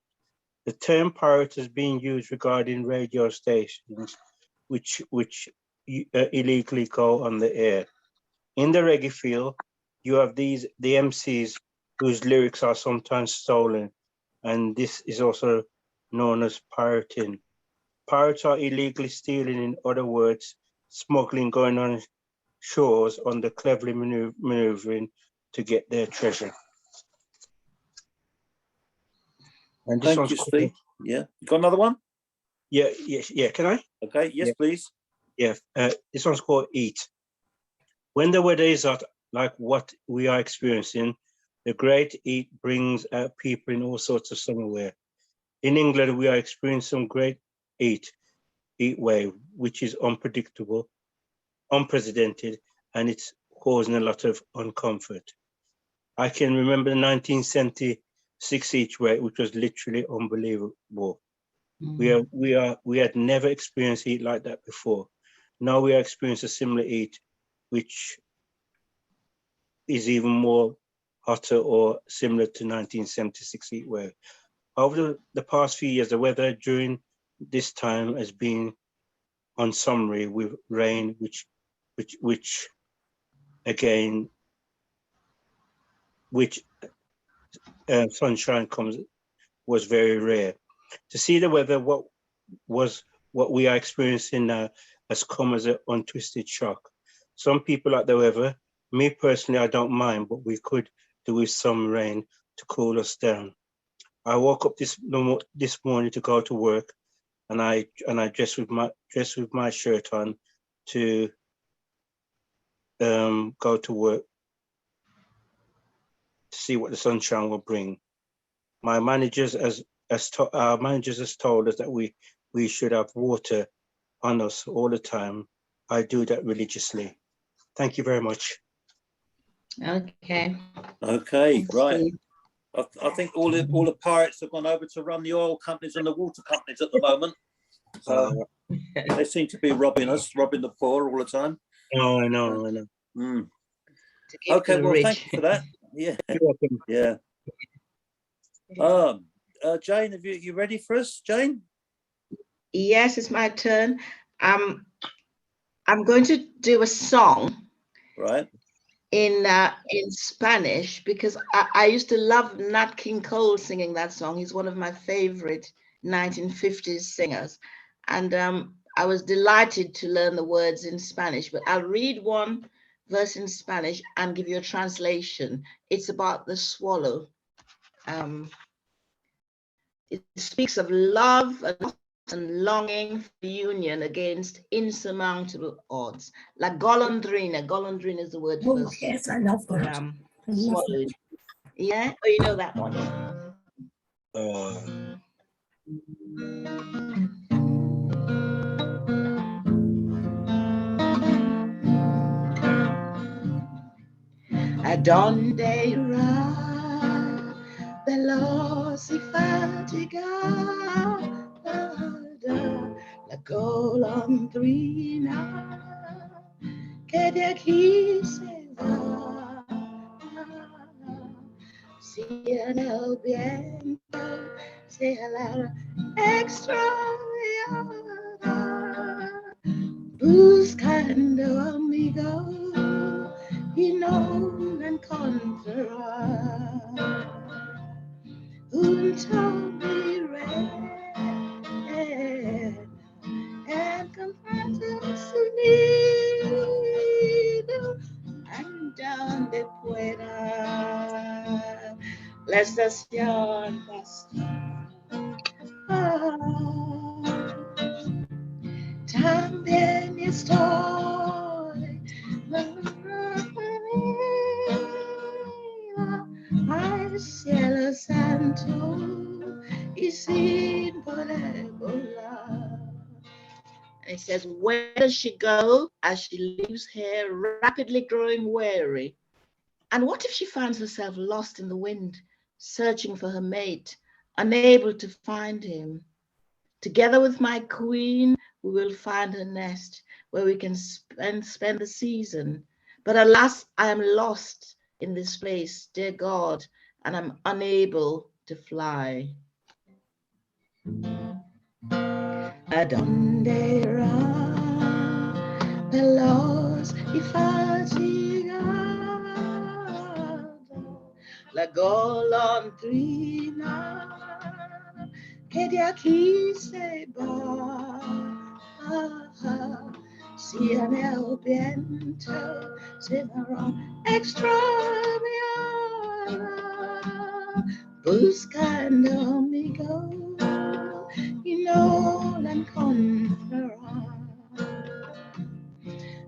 The term pirate is being used regarding radio stations which illegally go on the air. In the reggae field, you have the MCs whose lyrics are sometimes stolen, and this is also known as pirating. Pirates are illegally stealing, in other words, smuggling going on shores under cleverly maneuvering to get their treasure. And this Thank one's you, called, Steve. Yeah, you got another one? yeah. Can I? Okay, yes, Yeah. please. Yeah. This one's called Eat. When the weather is hot, like what we are experiencing, the great heat brings out people in all sorts of summer wear. In England, we are experiencing some great heat wave, which is unpredictable, unprecedented, and it's causing a lot of uncomfort. I can remember the 1976 heat wave, which was literally unbelievable. We had never experienced heat like that before. Now we are experiencing a similar heat, which is even more hotter or similar to 1976 heat wave. Over the past few years, the weather during this time has been unsummery with rain, which again, sunshine was very rare. To see the weather, what we are experiencing now has come as an untwisted shock. Some people like the weather. Me personally, I don't mind, but we could do with some rain to cool us down. I woke up this morning to go to work, and I dressed with my shirt on to go to work to see what the sunshine will bring. My managers our managers has told us that we should have water on us all the time. I do that religiously. Thank you very much. Okay. Okay, Thanks, right. Steve. I think all the pirates have gone over to run the oil companies and the water companies at the moment. So they seem to be robbing the poor all the time. Oh, I know. Mm. To give to Okay, the well, rich. thank you for that. Yeah, You're welcome. yeah. Jane, have you ready for us, Jane? Yes, it's my turn. I'm going to do a song Right. in Spanish because I used to love Nat King Cole singing that song. He's one of my favorite 1950s singers, and I was delighted to learn the words in Spanish. But I'll read one verse in Spanish and give you a translation. It's about the swallow. It speaks of love and longing for union against insurmountable odds. La golondrina. Golondrina is the word Oh, for yes, I love that. I love swallowed. that. Yeah, oh, you know that one. ¿A dónde irá veloz y fatigada la golondrina que de aquí se va? Si en el viento se alara extraviada, buscando amigo y no me encontrará. Junto mi red and confronted su nido and donde pueda la estación pasar. También estoy al cielo santo y sin poder volar. And it says, where does she go as she leaves here, rapidly growing weary? And what if she finds herself lost in the wind, searching for her mate, unable to find him? Together with my queen, we will find her nest where we can spend the season. But alas, I am lost in this place, dear God, and I'm unable to fly. Adonde irá veloz y fatigada la golondrina que de aquí se va. Si en el viento se va extraviada, buscando amigo y no la encontrará.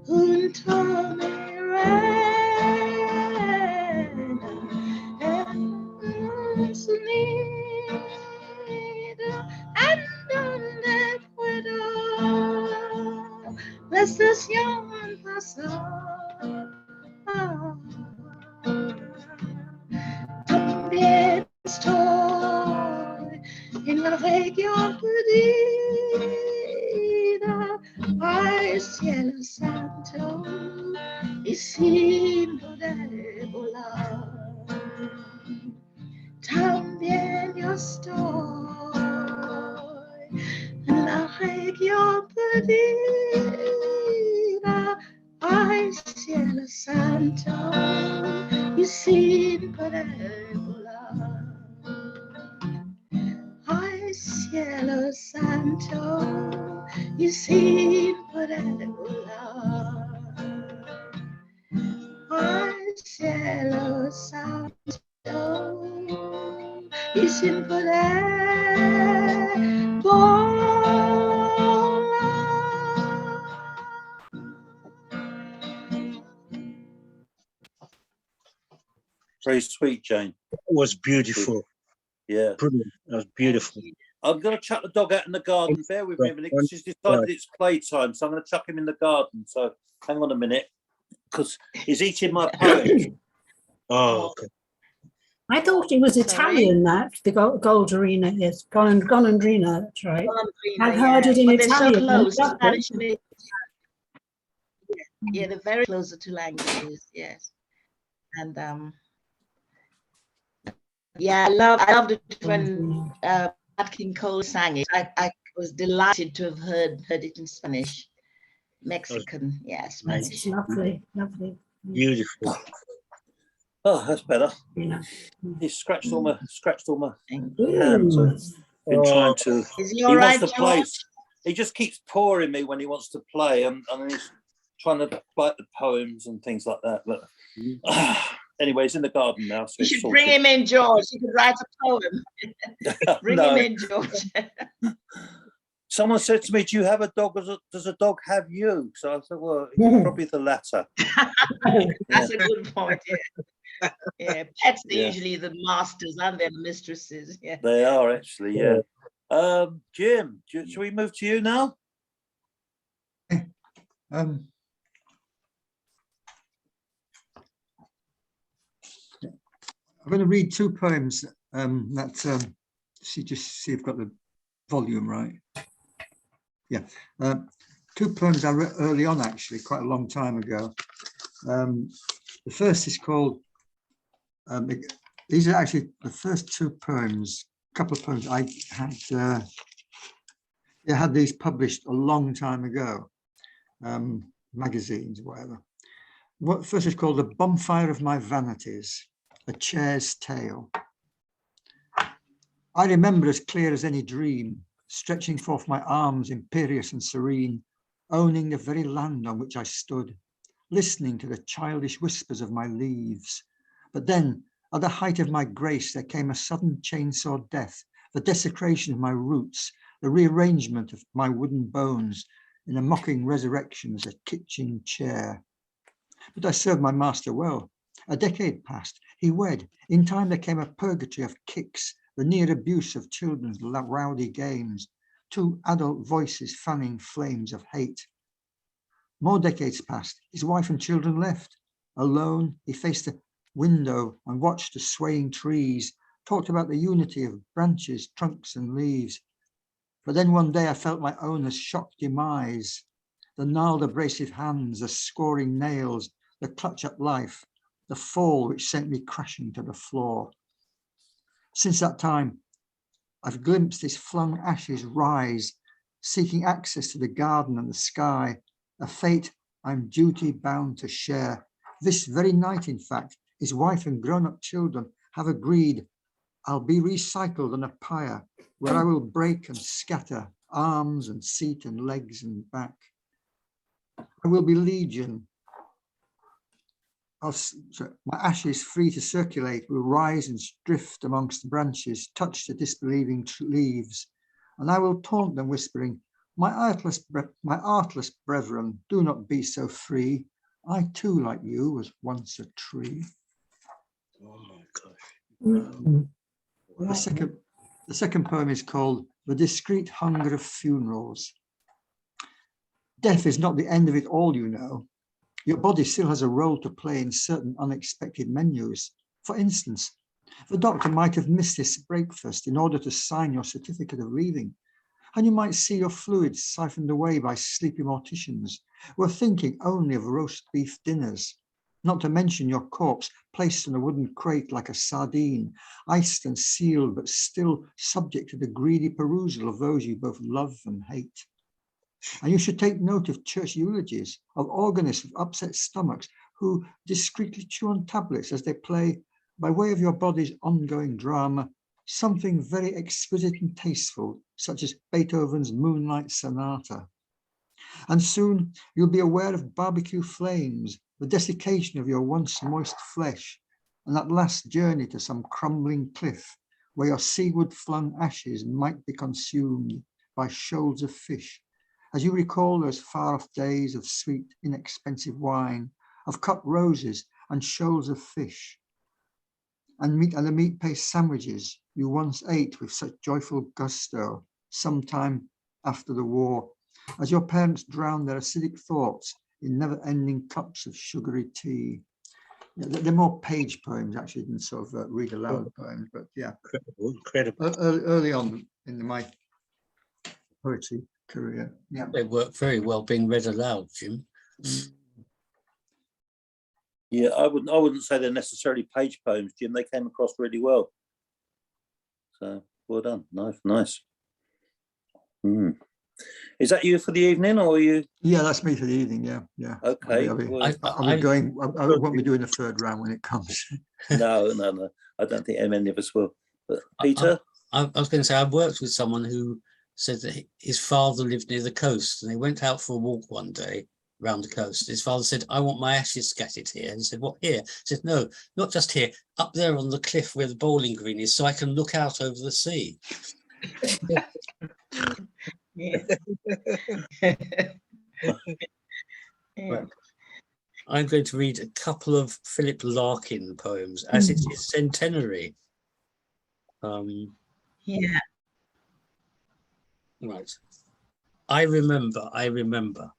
Junto a mi reina en su nido, en donde pueda la estación pasar. También estoy en la región perdida, al cielo santo y sin poder volar. También yo estoy en la región perdida, al cielo santo y sin poder volar. Al cielo santo y sin poder volar. Al cielo santo y sin poder volar. Very sweet, Jane. It was beautiful. Yeah. Brilliant. That was beautiful. I'm going to chuck the dog out in the garden. Bear with me a minute, because she's decided it's playtime, so I'm going to chuck him in the garden. So hang on a minute, because he's eating my poems. Oh, okay. I thought it was Italian, that the Golderina is Golondrina. That's right. I've heard it in But Italian. they're so close. I love Spanish it. and English. Yeah, they're very close to two languages. Yes, and yeah, I love the when Nat King Cole sang it. I was delighted to have heard it in Spanish, Mexican, yeah, Spanish. It's lovely, lovely. Beautiful. Oh, that's better. Yeah. He scratched all my Thank hands. Ooh. I've been trying to. Is he He all wants right, to play. George? He just keeps pouring me when he wants to play, and he's trying to bite the poems and things like that. But anyway, he's in the garden now. So You it's should sorted. bring him in, George. He could write a poem. Bring No. him in, George. Someone said to me, "Do you have a dog? Or does a dog have you?" So I said, "Well, probably the latter." That's a good point. Yeah, yeah. Pets are Yeah. usually the masters and their mistresses. Yeah. They are actually, yeah. Jim, should we move to you now? I'm going to read two poems that see if I've got the volume right. Yeah, two poems I wrote early on, actually, quite a long time ago. The first is called these are actually the first two poems, a couple of poems I had these published a long time ago, magazines, whatever. What first is called The Bonfire of My Vanities, A Chair's Tale. I remember as clear as any dream, stretching forth my arms imperious and serene, owning the very land on which I stood, listening to the childish whispers of my leaves. But then, at the height of my grace, there came a sudden chainsaw death, the desecration of my roots, the rearrangement of my wooden bones in a mocking resurrection as a kitchen chair. But I served my master well. A decade passed, he wed. In time there came a purgatory of kicks, the near abuse of children's rowdy games, two adult voices fanning flames of hate. More decades passed, his wife and children left. Alone, he faced the window and watched the swaying trees, talked about the unity of branches, trunks and leaves. But then one day I felt my owner's shocked demise, the gnarled abrasive hands, the scoring nails, the clutch at life, the fall which sent me crashing to the floor. Since that time, I've glimpsed his flung ashes rise, seeking access to the garden and the sky, a fate I'm duty bound to share. This very night, in fact, his wife and grown-up children have agreed I'll be recycled on a pyre where I will break and scatter arms and seat and legs and back. I will be legion. My ashes free to circulate will rise and drift amongst the branches, touch the disbelieving leaves, and I will taunt them whispering, my artless brethren, do not be so free. I too, like you, was once a tree. Oh my gosh. The second poem is called The Discreet Hunger of Funerals. Death is not the end of it all, you know. Your body still has a role to play in certain unexpected menus. For instance, the doctor might have missed his breakfast in order to sign your certificate of leaving, and you might see your fluids siphoned away by sleepy morticians who are thinking only of roast beef dinners, not to mention your corpse placed in a wooden crate like a sardine, iced and sealed, but still subject to the greedy perusal of those you both love and hate. And you should take note of church eulogies, of organists with upset stomachs who discreetly chew on tablets as they play, by way of your body's ongoing drama, something very exquisite and tasteful, such as Beethoven's Moonlight Sonata. And soon you'll be aware of barbecue flames, the desiccation of your once moist flesh, and that last journey to some crumbling cliff where your seaward flung ashes might be consumed by shoals of fish, as you recall those far-off days of sweet, inexpensive wine, of cut roses and shoals of fish, and the meat-paste sandwiches you once ate with such joyful gusto sometime after the war, as your parents drowned their acidic thoughts in never-ending cups of sugary tea. They're more page poems, actually, than sort of read aloud poems, but yeah. Incredible. Early on in my poetry career, yeah. They work very well being read aloud, Jim. Yeah, I wouldn't say they're necessarily page poems, Jim. They came across really well. So well done. Nice. Is that you for the evening, or are you? Yeah, that's me for the evening. Yeah. Okay. I won't be doing the third round when it comes. No. I don't think many of us will. But Peter? I was going to say, I worked with someone who said that his father lived near the coast, and they went out for a walk one day around the coast. His father said, I want my ashes scattered here. And he said, what, here? He said, no, not just here, up there on the cliff where the bowling green is, so I can look out over the sea. Yeah. Right. I'm going to read a couple of Philip Larkin poems, as it is centenary. Yeah. Right. I remember.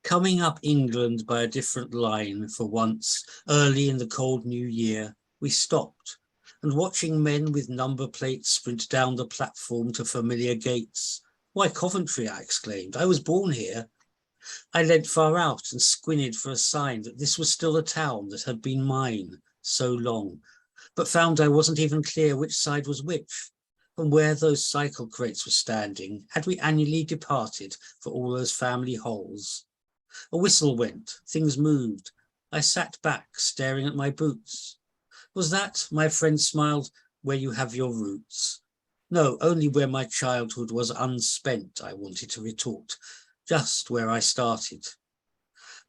Coming up England by a different line for once, early in the cold new year, we stopped, and watching men with number plates sprint down the platform to familiar gates. Why, Coventry, I exclaimed. I was born here. I leant far out and squinted for a sign that this was still a town that had been mine so long. but found I wasn't even clear which side was which. From where those cycle crates were standing, had we annually departed for all those family holes? A whistle went, things moved. I sat back, staring at my boots. Was that, my friend smiled, where you have your roots? No, only where my childhood was unspent, I wanted to retort, just where I started.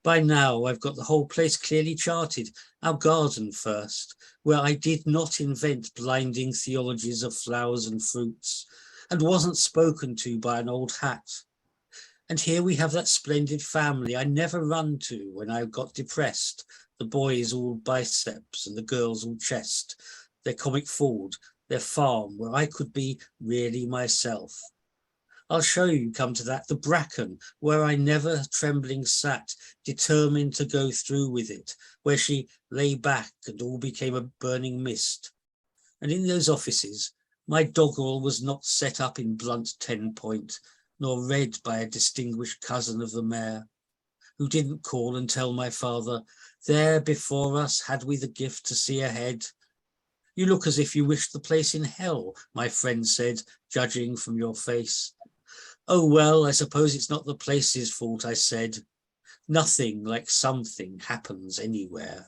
By now, I've got the whole place clearly charted, our garden first, where I did not invent blinding theologies of flowers and fruits, and wasn't spoken to by an old hat. And here we have that splendid family I never run to when I got depressed, the boys all biceps and the girls all chest, their comic Ford, their farm, where I could be really myself. I'll show you, come to that, the bracken, where I never trembling sat, determined to go through with it, where she lay back and all became a burning mist. And in those offices, my doggerel was not set up in blunt 10-point, nor read by a distinguished cousin of the mayor, who didn't call and tell my father, there before us had we the gift to see ahead. You look as if you wished the place in hell, my friend said, judging from your face. Oh, well, I suppose it's not the place's fault, I said. Nothing like something happens anywhere.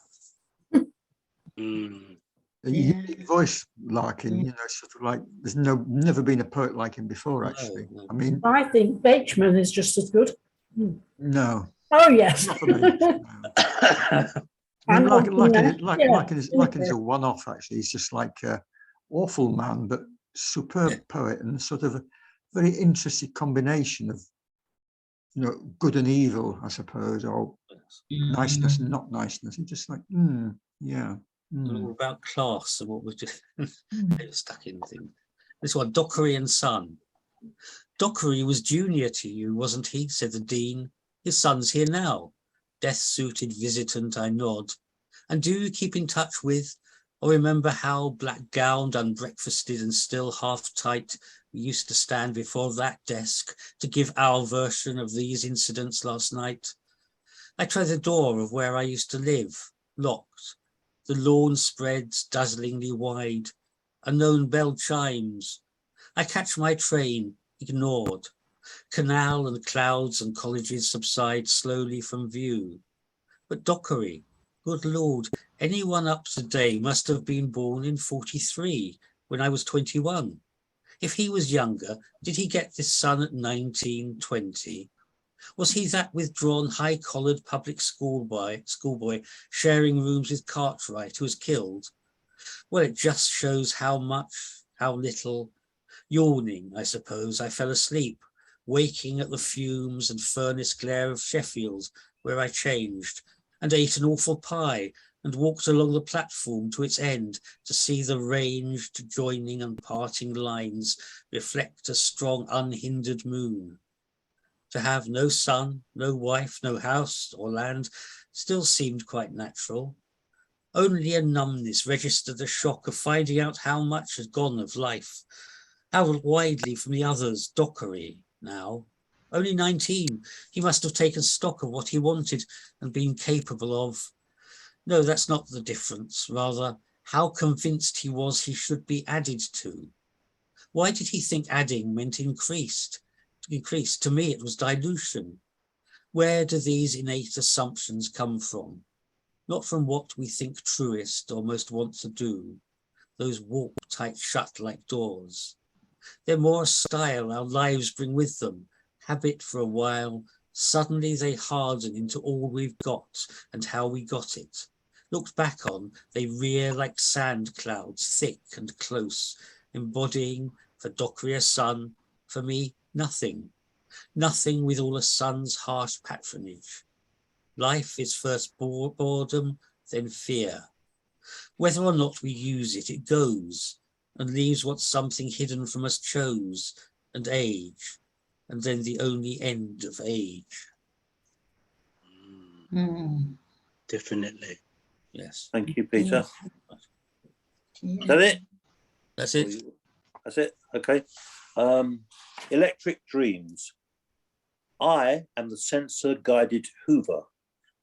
Mm. A unique voice, Larkin, you know, sort of like there's never been a poet like him before, actually. No. I mean, I think Bachman is just as good. no, Oh, yes. not for me. No. I And mean, Larkin yeah. is a one-off, actually. He's just like an awful man, but superb poet, and sort of a very interesting combination of, you know, good and evil, I suppose, or niceness and not niceness. He's just like, yeah. All about class and what was just stuck in things. This one, Dockery and Son. Dockery was junior to you, wasn't he? Said the Dean. His son's here now. Death-suited visitant, I nod. And do you keep in touch with, or remember how black-gowned, unbreakfasted and still half-tight we used to stand before that desk to give our version of these incidents last night? I try the door of where I used to live, locked. The lawn spreads dazzlingly wide. Unknown bell chimes. I catch my train, ignored. Canal and clouds and colleges subside slowly from view. But Dockery, good Lord, anyone up to date must have been born in 43, when I was 21. If he was younger, did he get this son at 19, 20? Was he that withdrawn, high-collared public schoolboy sharing rooms with Cartwright, who was killed? Well, it just shows how much, how little. Yawning, I suppose, I fell asleep, waking at the fumes and furnace glare of Sheffield, where I changed, and ate an awful pie, and walked along the platform to its end to see the ranged joining and parting lines reflect a strong unhindered moon. To have no son, no wife, no house or land still seemed quite natural. Only a numbness registered the shock of finding out how much had gone of life, how widely from the others. Dockery now, only 19, he must have taken stock of what he wanted and been capable of. No, that's not the difference, rather how convinced he was he should be added to. Why did he think adding meant increased? To me it was dilution. Where do these innate assumptions come from? Not from what we think truest or most want to do, those warp tight shut like doors. They're more a style our lives bring with them, habit for a while, suddenly they harden into all we've got and how we got it. Looked back on, they rear like sand clouds, thick and close, embodying for Dockery a son, for me, nothing. Nothing with all a son's harsh patronage. Life is first boredom, then fear. Whether or not we use it, it goes and leaves what something hidden from us chose, and age, and then the only end of age. Definitely. Yes. Thank you, Peter. Yeah. Is that it? That's it. That's it. Okay. Electric Dreams. I am the sensor-guided Hoover.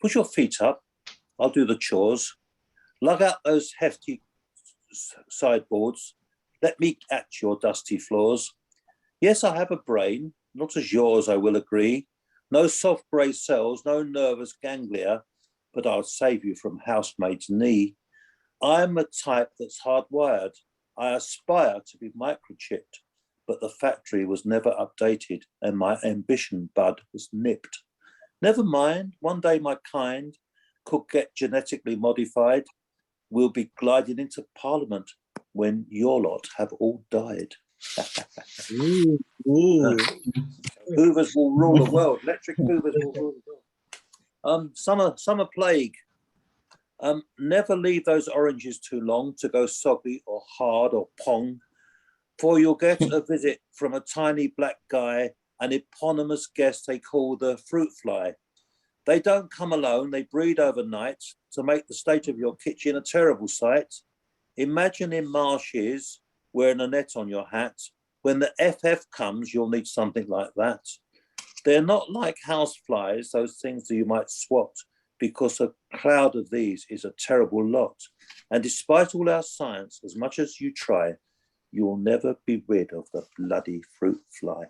Put your feet up. I'll do the chores. Lug out those hefty sideboards. Let me catch your dusty floors. Yes, I have a brain, not as yours, I will agree. No soft grey cells, no nervous ganglia, but I'll save you from housemaid's knee. I'm a type that's hardwired. I aspire to be microchipped, but the factory was never updated and my ambition bud was nipped. Never mind, one day my kind could get genetically modified. We'll be gliding into Parliament when your lot have all died. Ooh, ooh. Hoovers will rule the world. Electric Hoovers will rule the world. Summer plague. Never leave those oranges too long to go soggy or hard or pong, for you'll get a visit from a tiny black guy, an eponymous guest they call the fruit fly. They don't come alone, they breed overnight to make the state of your kitchen a terrible sight. Imagine in marshes wearing a net on your hat. When the FF comes, you'll need something like that. They're not like house flies, those things that you might swat, because a cloud of these is a terrible lot. And despite all our science, as much as you try, you will never be rid of the bloody fruit fly.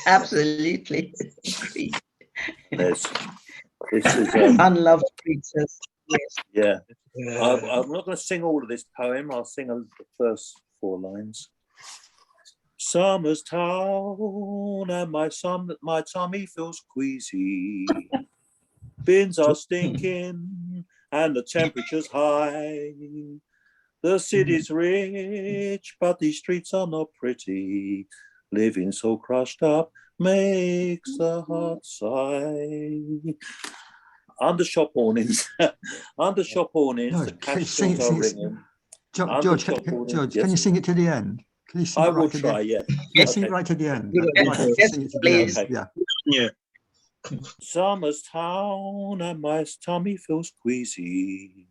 Absolutely. This is Unloved creatures. Yes. yeah. I'm not going to sing all of this poem. I'll sing the first 4 lines. Summer's town and my tummy feels queasy. Bins are stinking and the temperature's high. The city's rich, but these streets are not pretty. Living so crushed up makes the heart sigh. Under shop awnings, under shop awnings, the cash tills are ringing. George, can you sing it to the end? Can you sing I it right will to try, the, yeah. Can you sing it right to the end? Yes, Sing yes, it to the please. end, yeah. Yeah. Summer's town and my tummy feels queasy.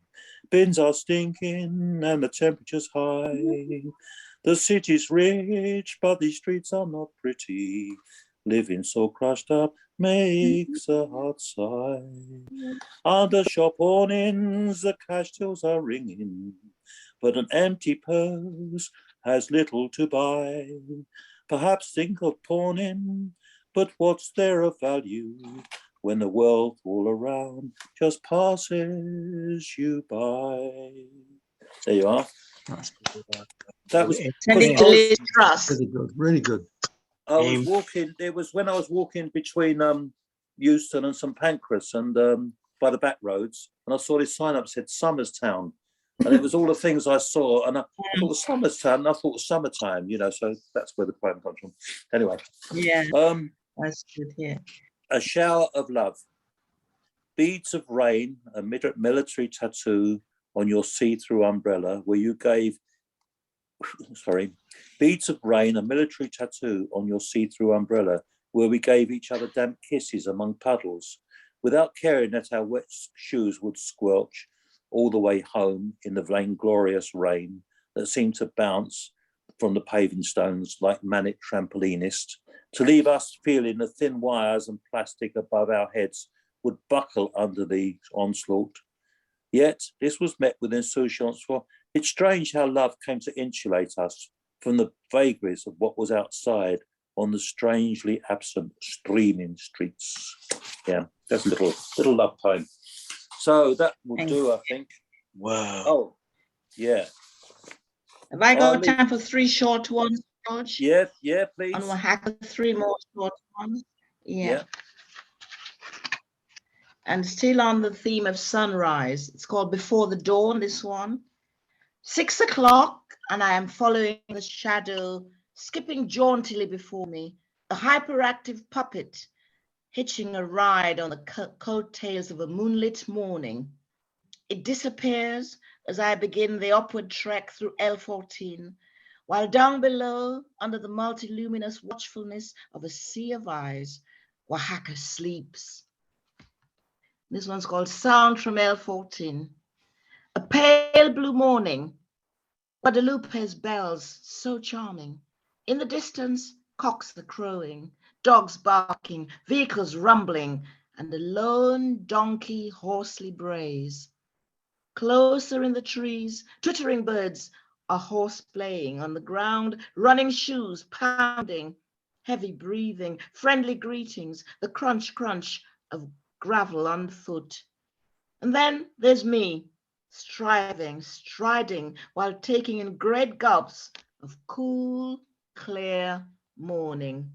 Bins are stinking and the temperature's high. The city's rich, but these streets are not pretty. Living so crushed up makes a heart sigh. Under shop awnings, the cash tills are ringing, but an empty purse has little to buy. Perhaps think of pawning, but what's there of value when the wealth all around just passes you by? There you are. That was Sending to Liz Truss. Really good, really good. I was walking. It was when I was walking between Euston and St Pancras and by the back roads, and I saw this sign up that said Somerstown, and it was all the things I saw, and I thought Somerstown, and I thought summertime, you know. So that's where the poem comes from. Anyway, Yeah, that's good. Yeah. A shower of love, beads of rain, a military tattoo on your see-through umbrella, where you gave. Sorry, beads of rain, a military tattoo on your see-through umbrella, where we gave each other damp kisses among puddles, without caring that our wet shoes would squelch all the way home in the vainglorious rain that seemed to bounce from the paving stones like manic trampolinists, to leave us feeling the thin wires and plastic above our heads would buckle under the onslaught. Yet this was met with insouciance, for it's strange how love came to insulate us from the vagaries of what was outside on the strangely absent streaming streets. Yeah, that's a little love poem. So that will do, I think. Wow. Oh, yeah. Have I got time for 3 short ones, George? Yeah, please. And we'll hack 3 more short ones. Yeah. And still on the theme of sunrise. It's called Before the Dawn, this one. 6 o'clock, and I am following the shadow, skipping jauntily before me, a hyperactive puppet, hitching a ride on the coattails of a moonlit morning. It disappears as I begin the upward trek through L14, while down below, under the multiluminous watchfulness of a sea of eyes, Oaxaca sleeps. This one's called Sound from L14. A pale blue morning, Guadalupe's bells so charming. In the distance, cocks are crowing, dogs barking, vehicles rumbling, and a lone donkey hoarsely brays. Closer in the trees, twittering birds, a horse playing on the ground, running shoes, pounding, heavy breathing, friendly greetings, the crunch, crunch of gravel underfoot. And then there's me, striving, striding, while taking in great gulps of cool, clear morning.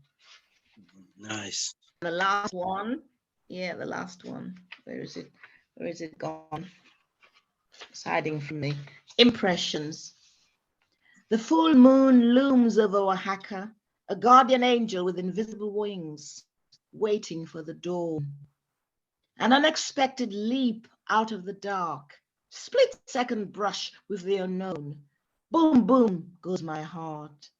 Nice. The last one, yeah, the last one. Where is it? Where is it gone? It's hiding from me. Impressions. The full moon looms over Oaxaca, a guardian angel with invisible wings, waiting for the dawn. An unexpected leap out of the dark, split-second brush with the unknown. Boom, boom goes my heart.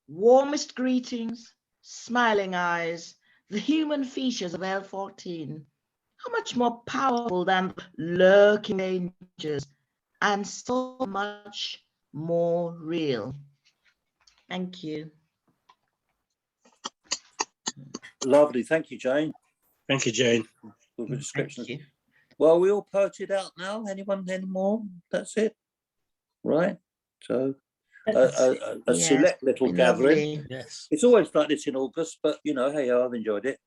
Warmest greetings, smiling eyes, the human features of L14. How much more powerful than lurking dangers, and so much more real. Thank you. Lovely. Thank you, Jane. Thank you, Jane. For the Thank descriptions. you. Well, we all poeted out now. Anyone anymore? That's it. Right. So a Yes, select little gathering. lovely. Yes. It's always like this in August, but you know, hey, I've enjoyed it.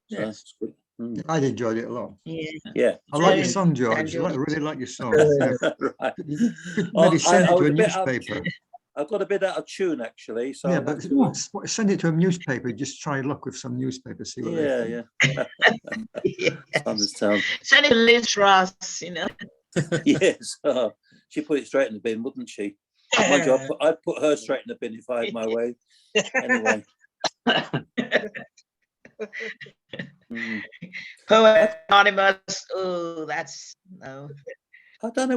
So Yes. it's good. Mm. I enjoyed it a lot. Yeah. Yeah. I like your Very song, George. I enjoyed really it. like your song. Yeah, Right. could Oh, maybe send I it was to a a bit out- newspaper. I got a bit out of tune actually. So Yeah, I'll but have to, send it to a newspaper. Just try luck with some newspaper. See what they think. Yes. understand. Send it to Liz Truss, you know. Yes. She put it straight in the bin, wouldn't she? Mind you, I'd put her straight in the bin if I had my way. Anyway. Mm. Poet Anonymous. Oh, that's no. I don't know